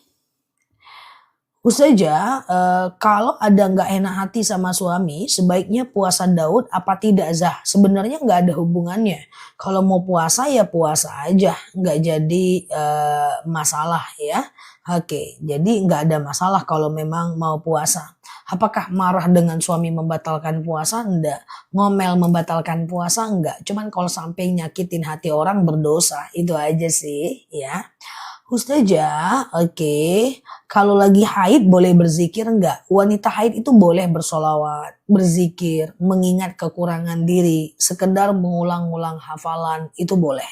Ustazah, kalau ada nggak enak hati sama suami, sebaiknya puasa Daud apa tidak Zah? Sebenarnya nggak ada hubungannya. Kalau mau puasa ya puasa aja, nggak jadi masalah ya. Oke, jadi nggak ada masalah kalau memang mau puasa. Apakah marah dengan suami membatalkan puasa? Enggak. Ngomel membatalkan puasa? Enggak. Cuman kalau sampai nyakitin hati orang berdosa. Itu aja sih ya. Ustazah, oke. Kalau lagi haid boleh berzikir enggak? Wanita haid itu boleh bersolawat, berzikir, mengingat kekurangan diri, sekedar mengulang-ulang hafalan, itu boleh.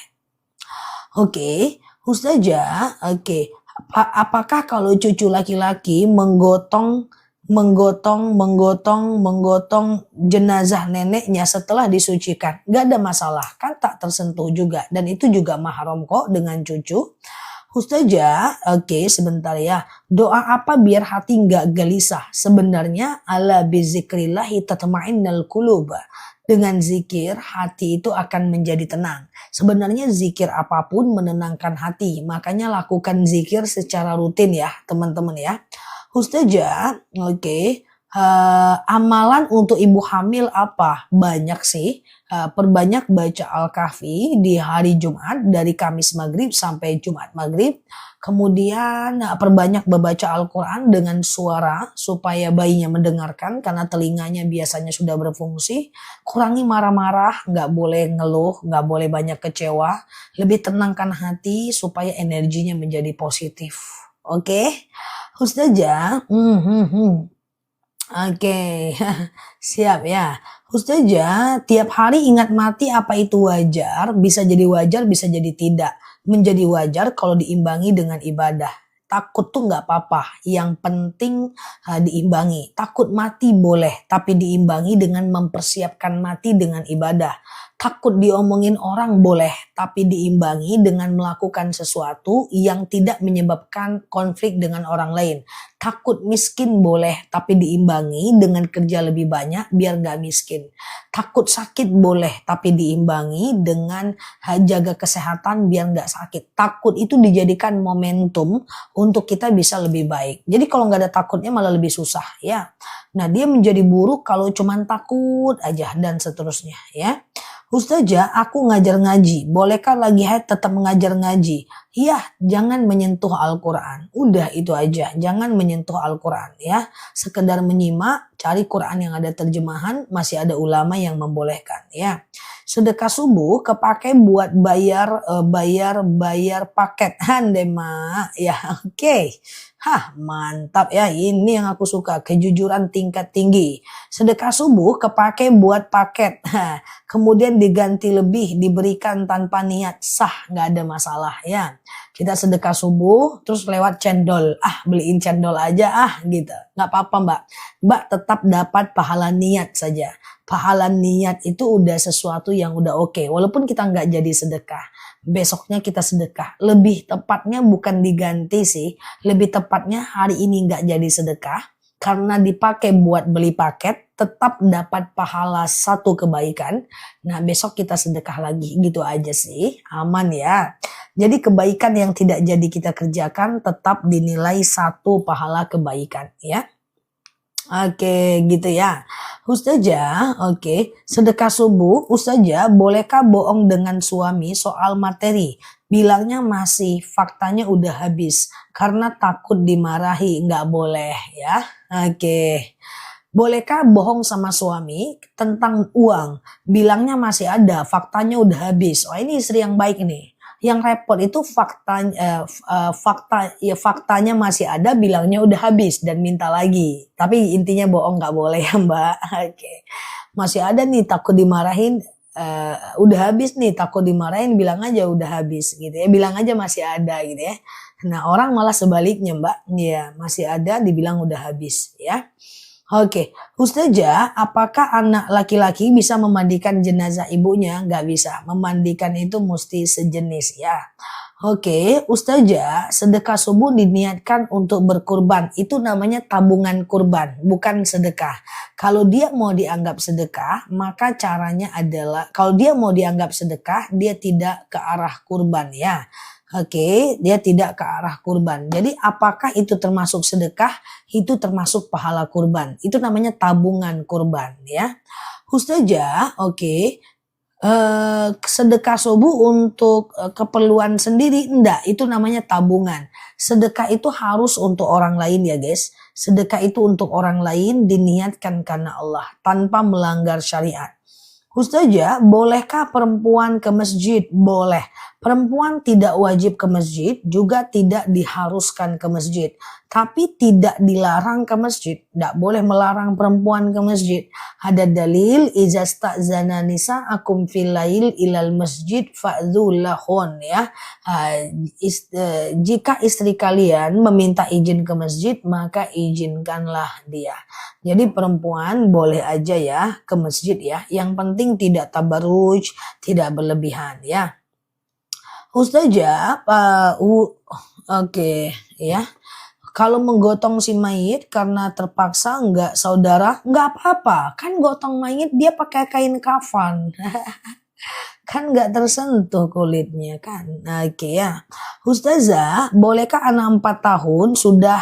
Oke, Ustazah, oke. Apakah kalau cucu laki-laki menggotong jenazah neneknya setelah disucikan? Gak ada masalah, kan tak tersentuh juga. Dan itu juga mahram kok dengan cucu. Ustazah, oke sebentar ya. Doa apa biar hati nggak gelisah? Sebenarnya ala bizikrillahi tatma'innal qulub. Dengan zikir hati itu akan menjadi tenang. Sebenarnya zikir apapun menenangkan hati. Makanya lakukan zikir secara rutin ya teman-teman ya. Ustazah, oke. Amalan untuk ibu hamil apa? Banyak sih. Perbanyak baca Al-Kahfi di hari Jumat dari Kamis Maghrib sampai Jumat Maghrib. Kemudian perbanyak membaca Al-Quran dengan suara supaya bayinya mendengarkan karena telinganya biasanya sudah berfungsi. Kurangi marah-marah, nggak boleh ngeluh, nggak boleh banyak kecewa. Lebih tenangkan hati supaya energinya menjadi positif. Oke? Ustazah, Oke, siap ya. Ustazah, tiap hari ingat mati apa itu wajar? Bisa jadi wajar, bisa jadi tidak. Menjadi wajar kalau diimbangi dengan ibadah. Takut tuh nggak apa-apa, yang penting diimbangi. Takut mati boleh, tapi diimbangi dengan mempersiapkan mati dengan ibadah. Takut diomongin orang boleh, tapi diimbangi dengan melakukan sesuatu yang tidak menyebabkan konflik dengan orang lain. Takut miskin boleh, tapi diimbangi dengan kerja lebih banyak biar gak miskin. Takut sakit boleh, tapi diimbangi dengan jaga kesehatan biar gak sakit. Takut itu dijadikan momentum untuk kita bisa lebih baik. Jadi kalau gak ada takutnya malah lebih susah ya. Nah dia menjadi buruk kalau cuman takut aja dan seterusnya ya. Ustazah, aku ngajar ngaji. Bolehkah lagi haid tetap mengajar ngaji? Iya, jangan menyentuh Al-Quran. Udah itu aja, jangan menyentuh Al-Quran ya. Sekedar menyimak, cari Quran yang ada terjemahan, masih ada ulama yang membolehkan ya. Sedekah subuh kepake buat bayar paket. Handai mak, ya oke. Hah, mantap ya. Ini yang aku suka, kejujuran tingkat tinggi. Sedekah subuh kepake buat paket. Kemudian diganti lebih, diberikan tanpa niat, sah, nggak ada masalah ya. Kita sedekah subuh, terus lewat cendol. Beliin cendol aja gitu. Nggak apa-apa Mbak. Mbak tetap dapat pahala niat saja. Pahala niat itu udah sesuatu yang udah oke. Walaupun kita nggak jadi sedekah. Besoknya kita sedekah. Lebih tepatnya bukan diganti sih. Lebih tepatnya hari ini nggak jadi sedekah. Karena dipakai buat beli paket, tetap dapat pahala satu kebaikan. Nah besok kita sedekah lagi, gitu aja sih, aman ya. Jadi kebaikan yang tidak jadi kita kerjakan tetap dinilai satu pahala kebaikan ya. Oke gitu ya. Ustazah, oke. Sedekah subuh, Ustazah bolehkah bohong dengan suami soal materi? Bilangnya masih, faktanya udah habis. Karena takut dimarahi, nggak boleh ya. Oke. Bolehkah bohong sama suami tentang uang? Bilangnya masih ada, faktanya udah habis. Oh ini istri yang baik nih. Yang repot itu faktanya masih ada, bilangnya udah habis dan minta lagi. Tapi intinya bohong nggak boleh ya Mbak. Oke. Masih ada nih takut dimarahin, udah habis nih takut dimarahin, bilang aja udah habis gitu ya. Bilang aja masih ada gitu ya. Nah orang malah sebaliknya Mbak, ya masih ada dibilang udah habis ya. Oke, Ustazah, apakah anak laki-laki bisa memandikan jenazah ibunya? Nggak bisa, memandikan itu mesti sejenis ya. Oke, Ustazah, sedekah subuh diniatkan untuk berkurban. Itu namanya tabungan kurban, bukan sedekah. Kalau dia mau dianggap sedekah, maka caranya adalah, kalau dia mau dianggap sedekah, dia tidak ke arah kurban ya. Oke, dia tidak ke arah kurban. Jadi apakah itu termasuk sedekah? Itu termasuk pahala kurban. Itu namanya tabungan kurban ya. Ustazah, oke. Sedekah subuh untuk keperluan sendiri enggak, itu namanya tabungan. Sedekah itu harus untuk orang lain ya guys. Sedekah itu untuk orang lain diniatkan karena Allah tanpa melanggar syariat. Ustazah, bolehkah perempuan ke masjid? Boleh. Perempuan tidak wajib ke masjid, juga tidak diharuskan ke masjid. Tapi tidak dilarang ke masjid. Tidak boleh melarang perempuan ke masjid. Ada dalil, iza sta'zana nisa'akum fil lail ilal masjid fa'dhu lahun ya. Jika istri kalian meminta izin ke masjid, maka izinkanlah dia. Jadi perempuan boleh aja ya ke masjid ya. Yang penting tidak tabarruj, tidak berlebihan ya. Ustazah, oke ya. Kalau menggotong si mayit karena terpaksa enggak saudara, enggak apa-apa. Kan gotong mayit dia pakai kain kafan. Kan enggak tersentuh kulitnya kan. Oke ya. Ustazah, bolehkah anak 4 tahun sudah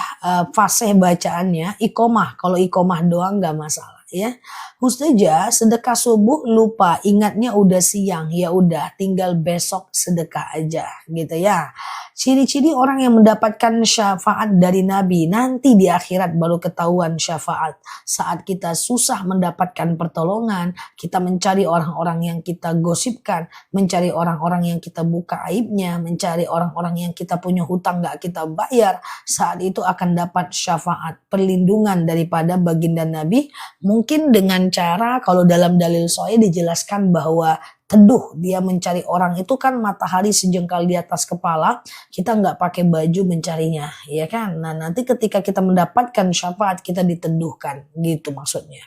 fasih bacaannya iqomah? Kalau iqomah doang enggak masalah ya. Ustazah, sedekah subuh lupa, ingatnya udah siang, ya udah tinggal besok sedekah aja gitu ya. Ciri-ciri orang yang mendapatkan syafaat dari Nabi, nanti di akhirat baru ketahuan syafaat. Saat kita susah mendapatkan pertolongan, kita mencari orang-orang yang kita gosipkan, mencari orang-orang yang kita buka aibnya, mencari orang-orang yang kita punya hutang gak kita bayar, saat itu akan dapat syafaat, perlindungan daripada baginda Nabi. Mungkin dengan cara, kalau dalam dalil sahih dijelaskan bahwa teduh dia mencari orang itu kan matahari sejengkal di atas kepala, kita nggak pakai baju mencarinya ya kan. Nah nanti ketika kita mendapatkan syafaat kita diteduhkan gitu maksudnya.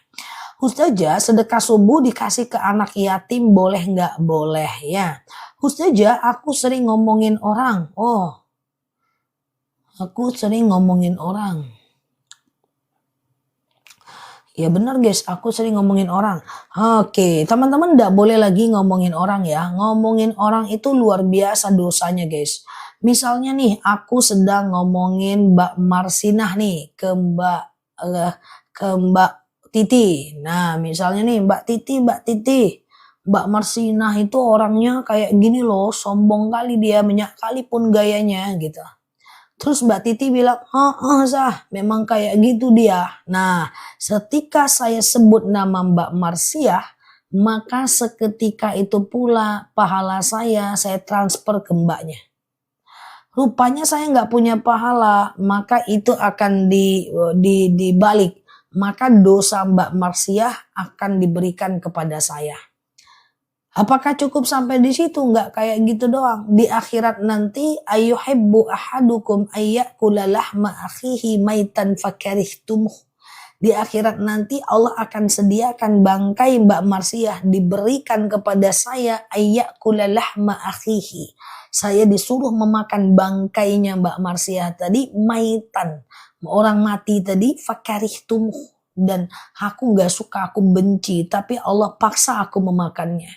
Ustazah, sedekah subuh dikasih ke anak yatim boleh nggak? Boleh ya. Ustazah, aku sering ngomongin orang. Aku sering ngomongin orang. Ya benar guys, aku sering ngomongin orang. Oke, teman-teman nggak boleh lagi ngomongin orang ya. Ngomongin orang itu luar biasa dosanya guys. Misalnya nih, aku sedang ngomongin Mbak Marsinah nih ke Mbak Titi. Nah, misalnya nih Mbak Titi. Mbak Marsinah itu orangnya kayak gini loh, sombong kali dia, minyak kali pun gayanya gitu. Terus Mbak Titi bilang, Zah, memang kayak gitu dia. Nah, ketika saya sebut nama Mbak Marsiah, maka seketika itu pula pahala saya transfer ke mbaknya. Rupanya saya nggak punya pahala, maka itu akan dibalik. Maka dosa Mbak Marsiah akan diberikan kepada saya. Apakah cukup sampai di situ? Enggak kayak gitu doang. Di akhirat nanti ayyuhibbu ahadukum ayyakula lahma akhihi maitan fakarihtumuh. Di akhirat nanti Allah akan sediakan bangkai Mbak Marsiah diberikan kepada saya ayyakula lahma akhihi. Saya disuruh memakan bangkainya Mbak Marsiah tadi maitan. Orang mati tadi fakarihtumuh. Dan aku gak suka, aku benci. Tapi Allah paksa aku memakannya.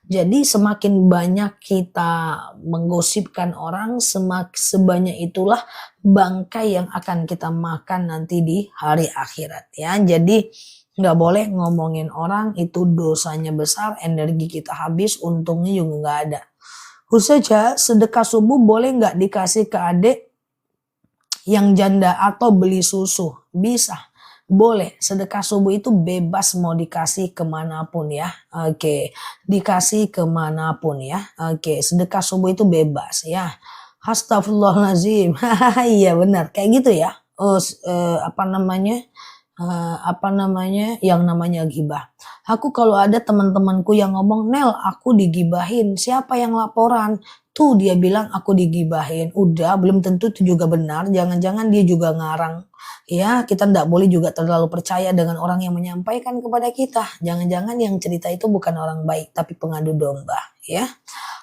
Jadi semakin banyak kita menggosipkan orang, sebanyak itulah bangkai yang akan kita makan nanti di hari akhirat ya. Jadi nggak boleh ngomongin orang, itu dosanya besar, energi kita habis, untungnya juga nggak ada. Ustazah, sedekah subuh boleh nggak dikasih ke adik yang janda atau beli susu? Bisa. Boleh, sedekah subuh itu bebas mau dikasih kemanapun ya. Oke, dikasih kemanapun ya. Oke, sedekah subuh itu bebas ya. Astagfirullahaladzim. Iya benar, kayak gitu ya. Oh, apa namanya? Yang namanya gibah. Aku kalau ada teman-temanku yang ngomong, Nel aku digibahin, siapa yang laporan? Tuh dia bilang aku digibahin. Udah belum tentu itu juga benar, jangan-jangan dia juga ngarang. Ya kita tidak boleh juga terlalu percaya dengan orang yang menyampaikan kepada kita. Jangan-jangan yang cerita itu bukan orang baik tapi pengadu domba ya.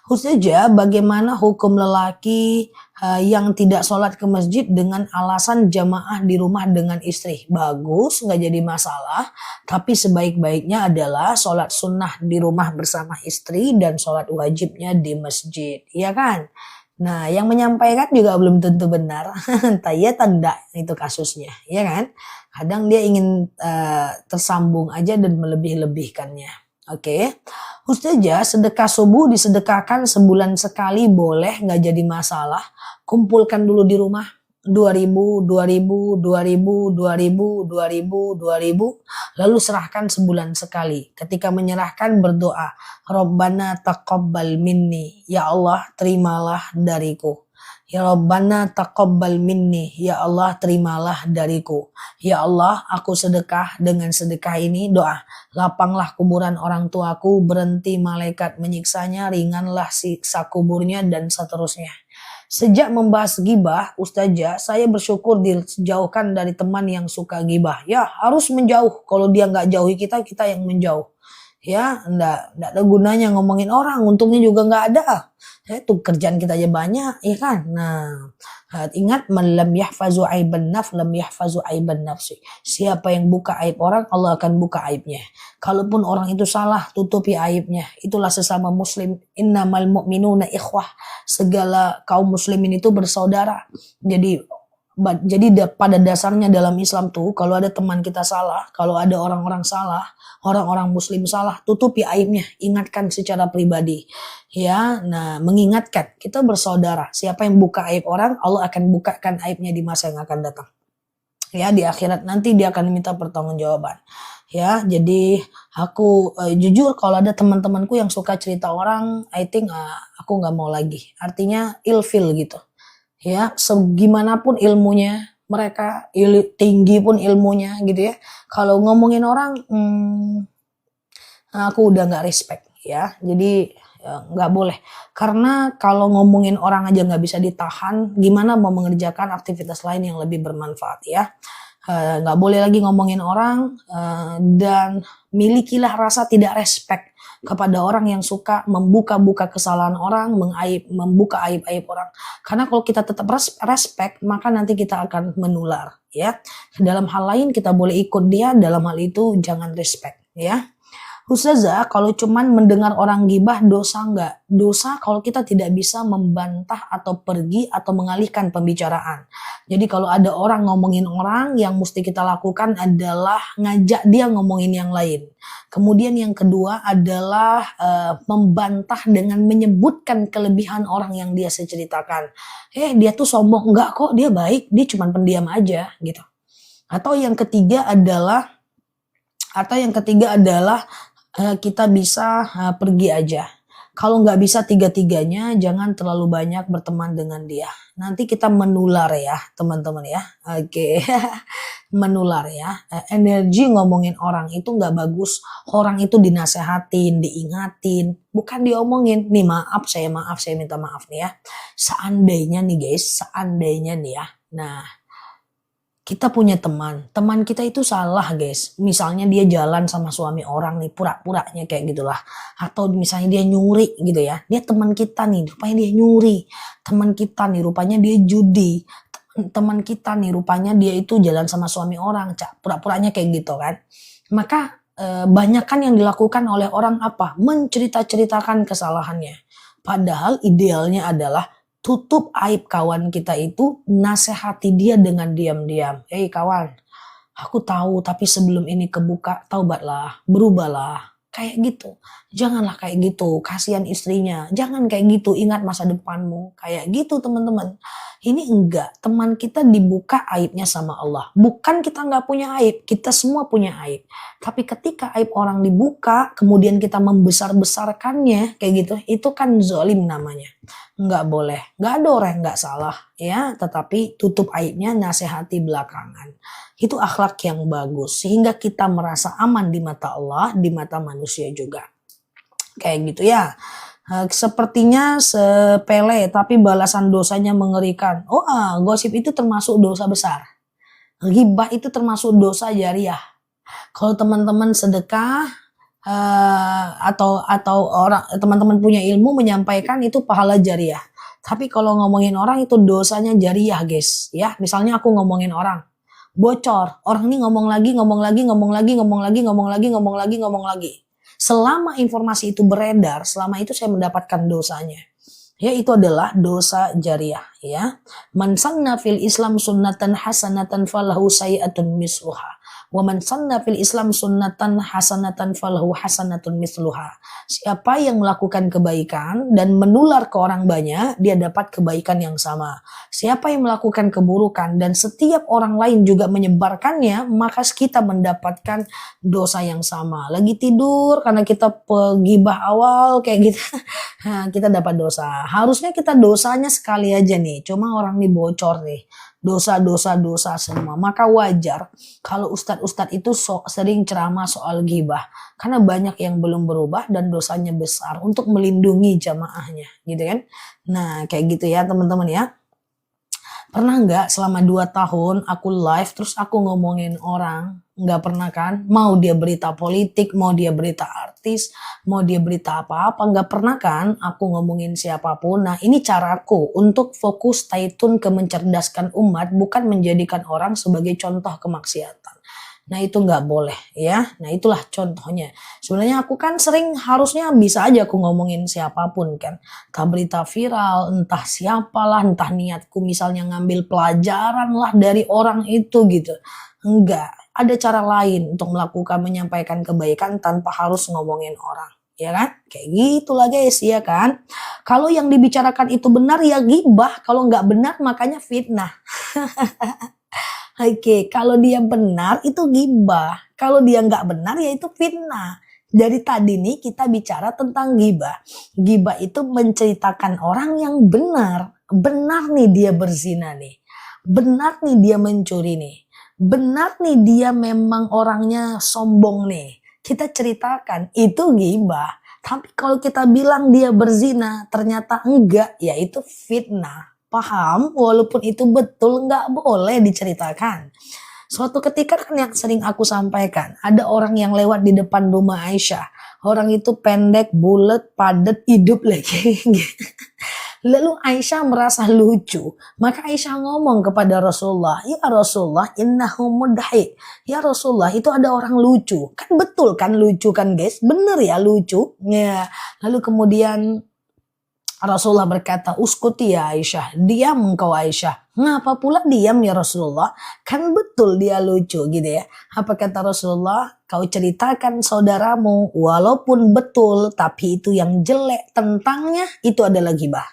Khususnya bagaimana hukum lelaki yang tidak sholat ke masjid dengan alasan jamaah di rumah dengan istri. Bagus, nggak jadi masalah. Tapi sebaik-baiknya adalah sholat sunnah di rumah bersama istri dan sholat wajibnya di masjid. Iya kan? Nah, yang menyampaikan juga belum tentu benar. Entah iya tanda itu kasusnya. Iya kan? Kadang dia ingin tersambung aja dan melebih-lebihkannya. Oke, Ustazah sedekah subuh disedekahkan sebulan sekali boleh nggak jadi masalah. Kumpulkan dulu di rumah 2.000, 2.000, 2.000, 2.000, 2.000, 2.000, lalu serahkan sebulan sekali. Ketika menyerahkan berdoa, Rabbana taqabbal minni, ya Allah terimalah dariku. Ya Rabbana taqabbal minni, ya Allah terimalah dariku. Ya Allah, aku sedekah dengan sedekah ini doa. Lapanglah kuburan orang tuaku, berhenti malaikat menyiksanya, ringanlah siksa kuburnya dan seterusnya. Sejak membahas gibah, Ustazah, saya bersyukur dijauhkan dari teman yang suka gibah. Ya, harus menjauh. Kalau dia nggak jauhi kita, kita yang menjauh. Ya, enggak ada gunanya ngomongin orang, untungnya juga nggak ada. Ya, tuh kerjaan kita aja banyak, ya kan? Nah, ingat man lam yahfazu aiban naf lam yahfazu aiban nafsi. Siapa yang buka aib orang, Allah akan buka aibnya. Kalaupun orang itu salah, tutupi aibnya. Itulah sesama muslim. Innamal mu'minuna ikhwah. Segala kaum muslimin itu bersaudara. Jadi pada dasarnya dalam Islam tuh kalau ada teman kita salah, kalau ada orang-orang salah, orang-orang muslim salah, tutupi aibnya, ingatkan secara pribadi. Ya, nah mengingatkan, kita bersaudara. Siapa yang buka aib orang, Allah akan bukakan aibnya di masa yang akan datang. Ya, di akhirat nanti dia akan minta pertanggungjawaban. Ya, jadi aku jujur kalau ada teman-temanku yang suka cerita orang, I think aku nggak mau lagi. Artinya ilfil gitu. Ya, segimanapun ilmunya mereka, tinggi pun ilmunya gitu ya. Kalau ngomongin orang, aku udah nggak respect ya. Jadi nggak boleh. Karena kalau ngomongin orang aja nggak bisa ditahan, gimana mau mengerjakan aktivitas lain yang lebih bermanfaat ya. Nggak boleh lagi ngomongin orang dan milikilah rasa tidak respect kepada orang yang suka membuka-buka kesalahan orang, membuka aib-aib orang. Karena kalau kita tetap respect, maka nanti kita akan menular, ya. Dalam hal lain kita boleh ikut dia, dalam hal itu jangan respect, ya. Ustazah, kalau cuman mendengar orang gibah dosa nggak? Dosa kalau kita tidak bisa membantah atau pergi atau mengalihkan pembicaraan. Jadi kalau ada orang ngomongin orang, yang mesti kita lakukan adalah ngajak dia ngomongin yang lain. Kemudian yang kedua adalah membantah dengan menyebutkan kelebihan orang yang dia ceritakan. Dia tuh sombong, enggak kok, dia baik, dia cuman pendiam aja gitu. Atau yang ketiga adalah kita bisa pergi aja. Kalau nggak bisa tiga-tiganya, jangan terlalu banyak berteman dengan dia. Nanti kita menular ya, teman-teman ya. Oke, menular ya. Energi ngomongin orang itu nggak bagus. Orang itu dinasehatin, diingatin, bukan diomongin. Nih maaf, saya minta maaf nih ya. Seandainya nih guys, ya. Nah, kita punya teman kita itu salah guys. Misalnya dia jalan sama suami orang nih, pura-puranya kayak gitulah. Atau misalnya dia nyuri gitu ya. Dia teman kita nih, rupanya dia nyuri. Teman kita nih, rupanya dia judi. Teman kita nih, rupanya dia itu jalan sama suami orang. Pura-puranya kayak gitu kan. Maka banyak kan yang dilakukan oleh orang apa? Menceritakan kesalahannya. Padahal idealnya adalah tutup aib kawan kita itu, nasihati dia dengan diam-diam. Kawan, aku tahu tapi sebelum ini kebuka, taubatlah, berubahlah. Kayak gitu. Janganlah kayak gitu, kasihan istrinya. Jangan kayak gitu, ingat masa depanmu. Kayak gitu teman-teman. Ini enggak, teman kita dibuka aibnya sama Allah. Bukan kita nggak punya aib, kita semua punya aib. Tapi ketika aib orang dibuka, kemudian kita membesar-besarkannya, kayak gitu, itu kan zolim namanya. Nggak boleh, nggak ada orang yang nggak salah, ya. Tetapi tutup aibnya, nasihati belakangan. Itu akhlak yang bagus, sehingga kita merasa aman di mata Allah, di mata manusia juga. Kayak gitu ya. Sepertinya sepele tapi balasan dosanya mengerikan. Gosip itu termasuk dosa besar. Ghibah itu termasuk dosa jariah. Kalau teman-teman sedekah atau orang teman-teman punya ilmu menyampaikan, itu pahala jariah. Tapi kalau ngomongin orang itu dosanya jariah, guys. Ya, misalnya aku ngomongin orang, bocor, orang ini ngomong lagi. Selama informasi itu beredar, selama itu saya mendapatkan dosanya. Ya, itu adalah dosa jariah, ya. Man sanna fil Islam sunnatan hasanatan falahu sayi'atun misluha. Wa man sanna fil Islam sunnatan hasanatan falahu hasanatun misluha. Siapa yang melakukan kebaikan dan menular ke orang banyak, dia dapat kebaikan yang sama. Siapa yang melakukan keburukan dan setiap orang lain juga menyebarkannya, maka kita mendapatkan dosa yang sama. Lagi tidur karena kita pegibah awal kayak gitu, kita dapat dosa. Harusnya kita dosanya sekali aja nih, cuma orang nih bocor nih. Dosa semua. Maka wajar kalau ustadz-ustadz itu sering ceramah soal ghibah. Karena banyak yang belum berubah dan dosanya besar, untuk melindungi jamaahnya, gitu kan. Nah, kayak gitu ya teman-teman ya. Pernah nggak selama 2 tahun aku live terus aku ngomongin orang? Nggak pernah kan? Mau dia berita politik, mau dia berita artis, mau dia berita apa-apa, nggak pernah kan aku ngomongin siapapun. Nah, ini caraku untuk fokus stay tune ke mencerdaskan umat, bukan menjadikan orang sebagai contoh kemaksiatan. Nah, itu nggak boleh ya. Nah, itulah contohnya. Sebenarnya aku kan sering, harusnya bisa aja aku ngomongin siapapun kan. Entah berita viral, entah siapalah, entah niatku misalnya ngambil pelajaran lah dari orang itu gitu. Enggak, ada cara lain untuk menyampaikan kebaikan tanpa harus ngomongin orang. Ya kan? Kayak gitulah guys, ya kan? Kalau yang dibicarakan itu benar ya ghibah, kalau nggak benar makanya fitnah. Oke, kalau dia benar itu ghibah. Kalau dia nggak benar ya itu fitnah. Dari tadi nih kita bicara tentang ghibah. Ghibah itu menceritakan orang yang benar. Benar nih dia berzina nih. Benar nih dia mencuri nih. Benar nih dia memang orangnya sombong nih. Kita ceritakan itu ghibah. Tapi kalau kita bilang dia berzina ternyata enggak, ya itu fitnah. Paham? Walaupun itu betul, nggak boleh diceritakan. Suatu ketika kan yang sering aku sampaikan, ada orang yang lewat di depan rumah Aisyah. Orang itu pendek, bulat, padat, hidup lagi. Lalu Aisyah merasa lucu. Maka Aisyah ngomong kepada Rasulullah, "Ya Rasulullah, innahu mudhik." Ya Rasulullah, itu ada orang lucu. Kan betul kan lucu kan guys? Bener ya lucu. Ya. Lalu kemudian Rasulullah berkata, "Uskuti ya Aisyah, diam engkau Aisyah." "Ngapa pula diam ya Rasulullah? Kan betul dia lucu," gitu ya. Apa kata Rasulullah? "Kau ceritakan saudaramu, walaupun betul, tapi itu yang jelek tentangnya, itu adalah ghibah."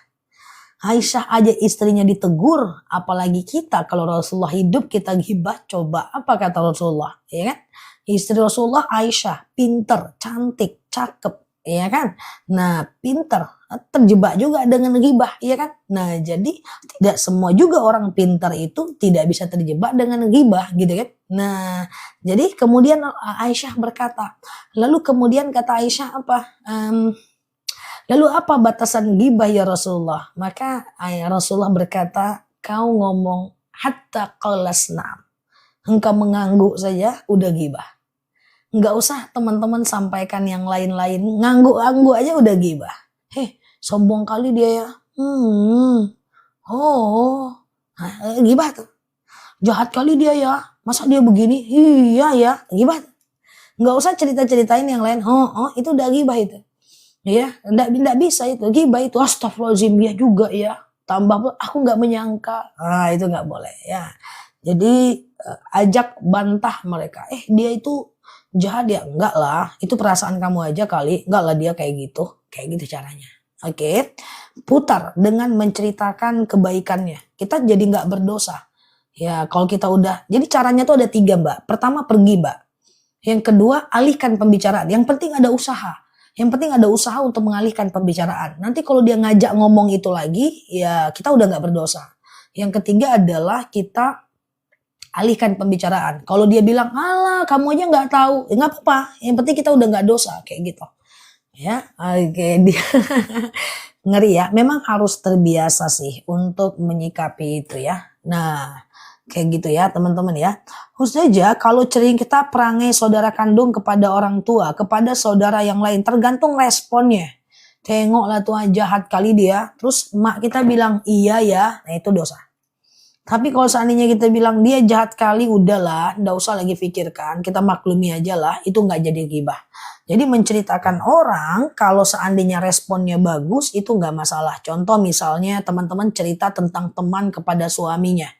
Aisyah aja istrinya ditegur, apalagi kita. Kalau Rasulullah hidup kita ghibah, coba apa kata Rasulullah, ya kan? Istri Rasulullah Aisyah, pinter, cantik, cakep, ya kan? Nah, pinter, terjebak juga dengan ghibah, ya kan? Nah, jadi tidak semua juga orang pinter itu tidak bisa terjebak dengan ghibah, gitu kan? Nah, jadi kemudian Aisyah berkata, lalu kemudian kata Aisyah apa? Lalu apa batasan ghibah ya Rasulullah? Maka Rasulullah berkata, "Kau ngomong hatta qalasna." Engkau mengangguk saja udah ghibah. Nggak usah teman-teman sampaikan yang lain-lain. Ngangguk-ngangguk aja udah ghibah. Sombong kali dia ya. Ghibah tuh. Jahat kali dia ya. Masa dia begini? Iya ya, ghibah. Nggak usah cerita-ceritain yang lain. Itu udah ghibah itu. Ya, enggak bisa itu. Ghibah itu, astagfirullahaladzim, dia juga ya. Tambah aku nggak menyangka. Itu nggak boleh ya. Jadi ajak bantah mereka. Dia itu jahat ya? Enggak lah, itu perasaan kamu aja kali. Enggak lah dia kayak gitu. Kayak gitu caranya. Oke, putar dengan menceritakan kebaikannya. Kita jadi nggak berdosa. Ya, kalau kita udah, jadi caranya tuh ada 3 Mbak. Pertama pergi Mbak. Yang kedua alihkan pembicaraan. Yang penting ada usaha. Yang penting ada usaha untuk mengalihkan pembicaraan. Nanti kalau dia ngajak ngomong itu lagi, ya kita udah nggak berdosa. Yang ketiga adalah kita alihkan pembicaraan. Kalau dia bilang, alah kamu aja nggak tahu, ya nggak apa-apa. Yang penting kita udah nggak dosa, kayak gitu. Ya, oke dia ngeri ya. Memang harus terbiasa sih untuk menyikapi itu ya. Nah, kayak gitu ya teman-teman ya. Khusus saja kalau kita perangai saudara kandung kepada orang tua, kepada saudara yang lain, tergantung responnya. Tengoklah tuh jahat kali dia, terus emak kita bilang iya ya, nah itu dosa. Tapi kalau seandainya kita bilang dia jahat kali, udahlah, ndak usah lagi pikirkan, kita maklumi aja lah, itu nggak jadi ghibah. Jadi menceritakan orang, kalau seandainya responnya bagus, itu nggak masalah. Contoh misalnya teman-teman cerita tentang teman kepada suaminya.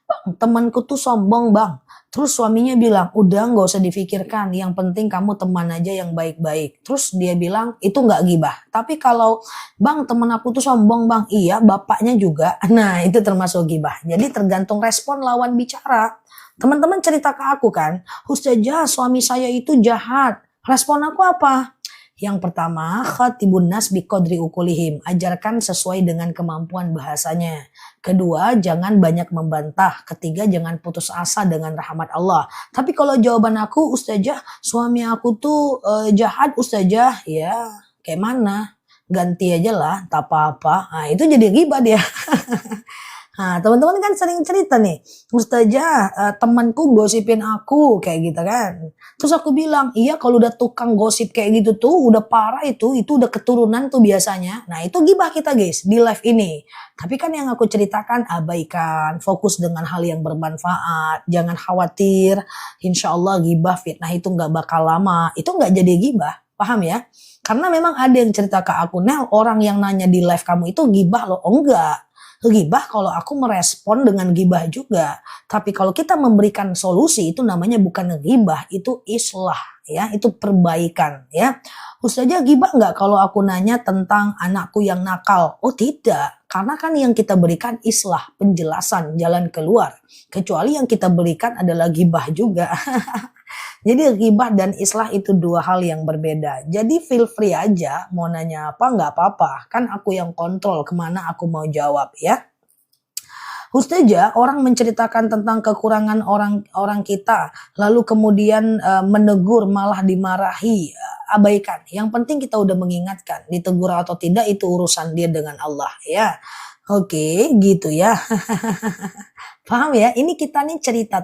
Bang, temanku tuh sombong bang. Terus suaminya bilang, udah nggak usah difikirkan, yang penting kamu teman aja yang baik-baik. Terus dia bilang, itu nggak gibah. Tapi kalau, bang teman aku tuh sombong bang, iya bapaknya juga. Nah itu termasuk gibah. Jadi tergantung respon lawan bicara. Teman-teman cerita ke aku kan, Ustazah suami saya itu jahat. Respon aku apa? Yang pertama, khatibun nas biqadri ukulihim. Ajarkan sesuai dengan kemampuan bahasanya. Kedua, jangan banyak membantah. Ketiga, jangan putus asa dengan rahmat Allah. Tapi kalau jawaban aku, Ustazah, suami aku tuh jahat Ustazah. Ya, kayak mana? Ganti aja lah, tak apa-apa. Nah, itu jadi ghibah dia. Nah, teman-teman kan sering cerita nih, Ustazah, temanku gosipin aku kayak gitu kan. Terus aku bilang, iya kalau udah tukang gosip kayak gitu tuh udah parah itu udah keturunan tuh biasanya. Nah, itu gibah kita guys di live ini. Tapi kan yang aku ceritakan abaikan, fokus dengan hal yang bermanfaat, jangan khawatir. Insya Allah gibah fitnah itu nggak bakal lama, itu nggak jadi gibah, paham ya? Karena memang ada yang cerita ke aku, Nel orang yang nanya di live kamu itu gibah loh, oh enggak. Gibah kalau aku merespon dengan gibah juga. Tapi kalau kita memberikan solusi itu namanya bukan gibah, itu islah ya, itu perbaikan ya. Ustazah gibah nggak kalau aku nanya tentang anakku yang nakal? Oh tidak, karena kan yang kita berikan islah, penjelasan, jalan keluar. Kecuali yang kita berikan adalah gibah juga. Jadi ghibah dan islah itu 2 hal yang berbeda. Jadi feel free aja mau nanya apa nggak apa-apa. Kan aku yang kontrol kemana aku mau jawab ya. Ustazah orang menceritakan tentang kekurangan orang kita. Lalu kemudian menegur malah dimarahi. Abaikan. Yang penting kita udah mengingatkan. Ditegur atau tidak itu urusan dia dengan Allah ya. Oke gitu ya. Paham ya? Ini kita nih cerita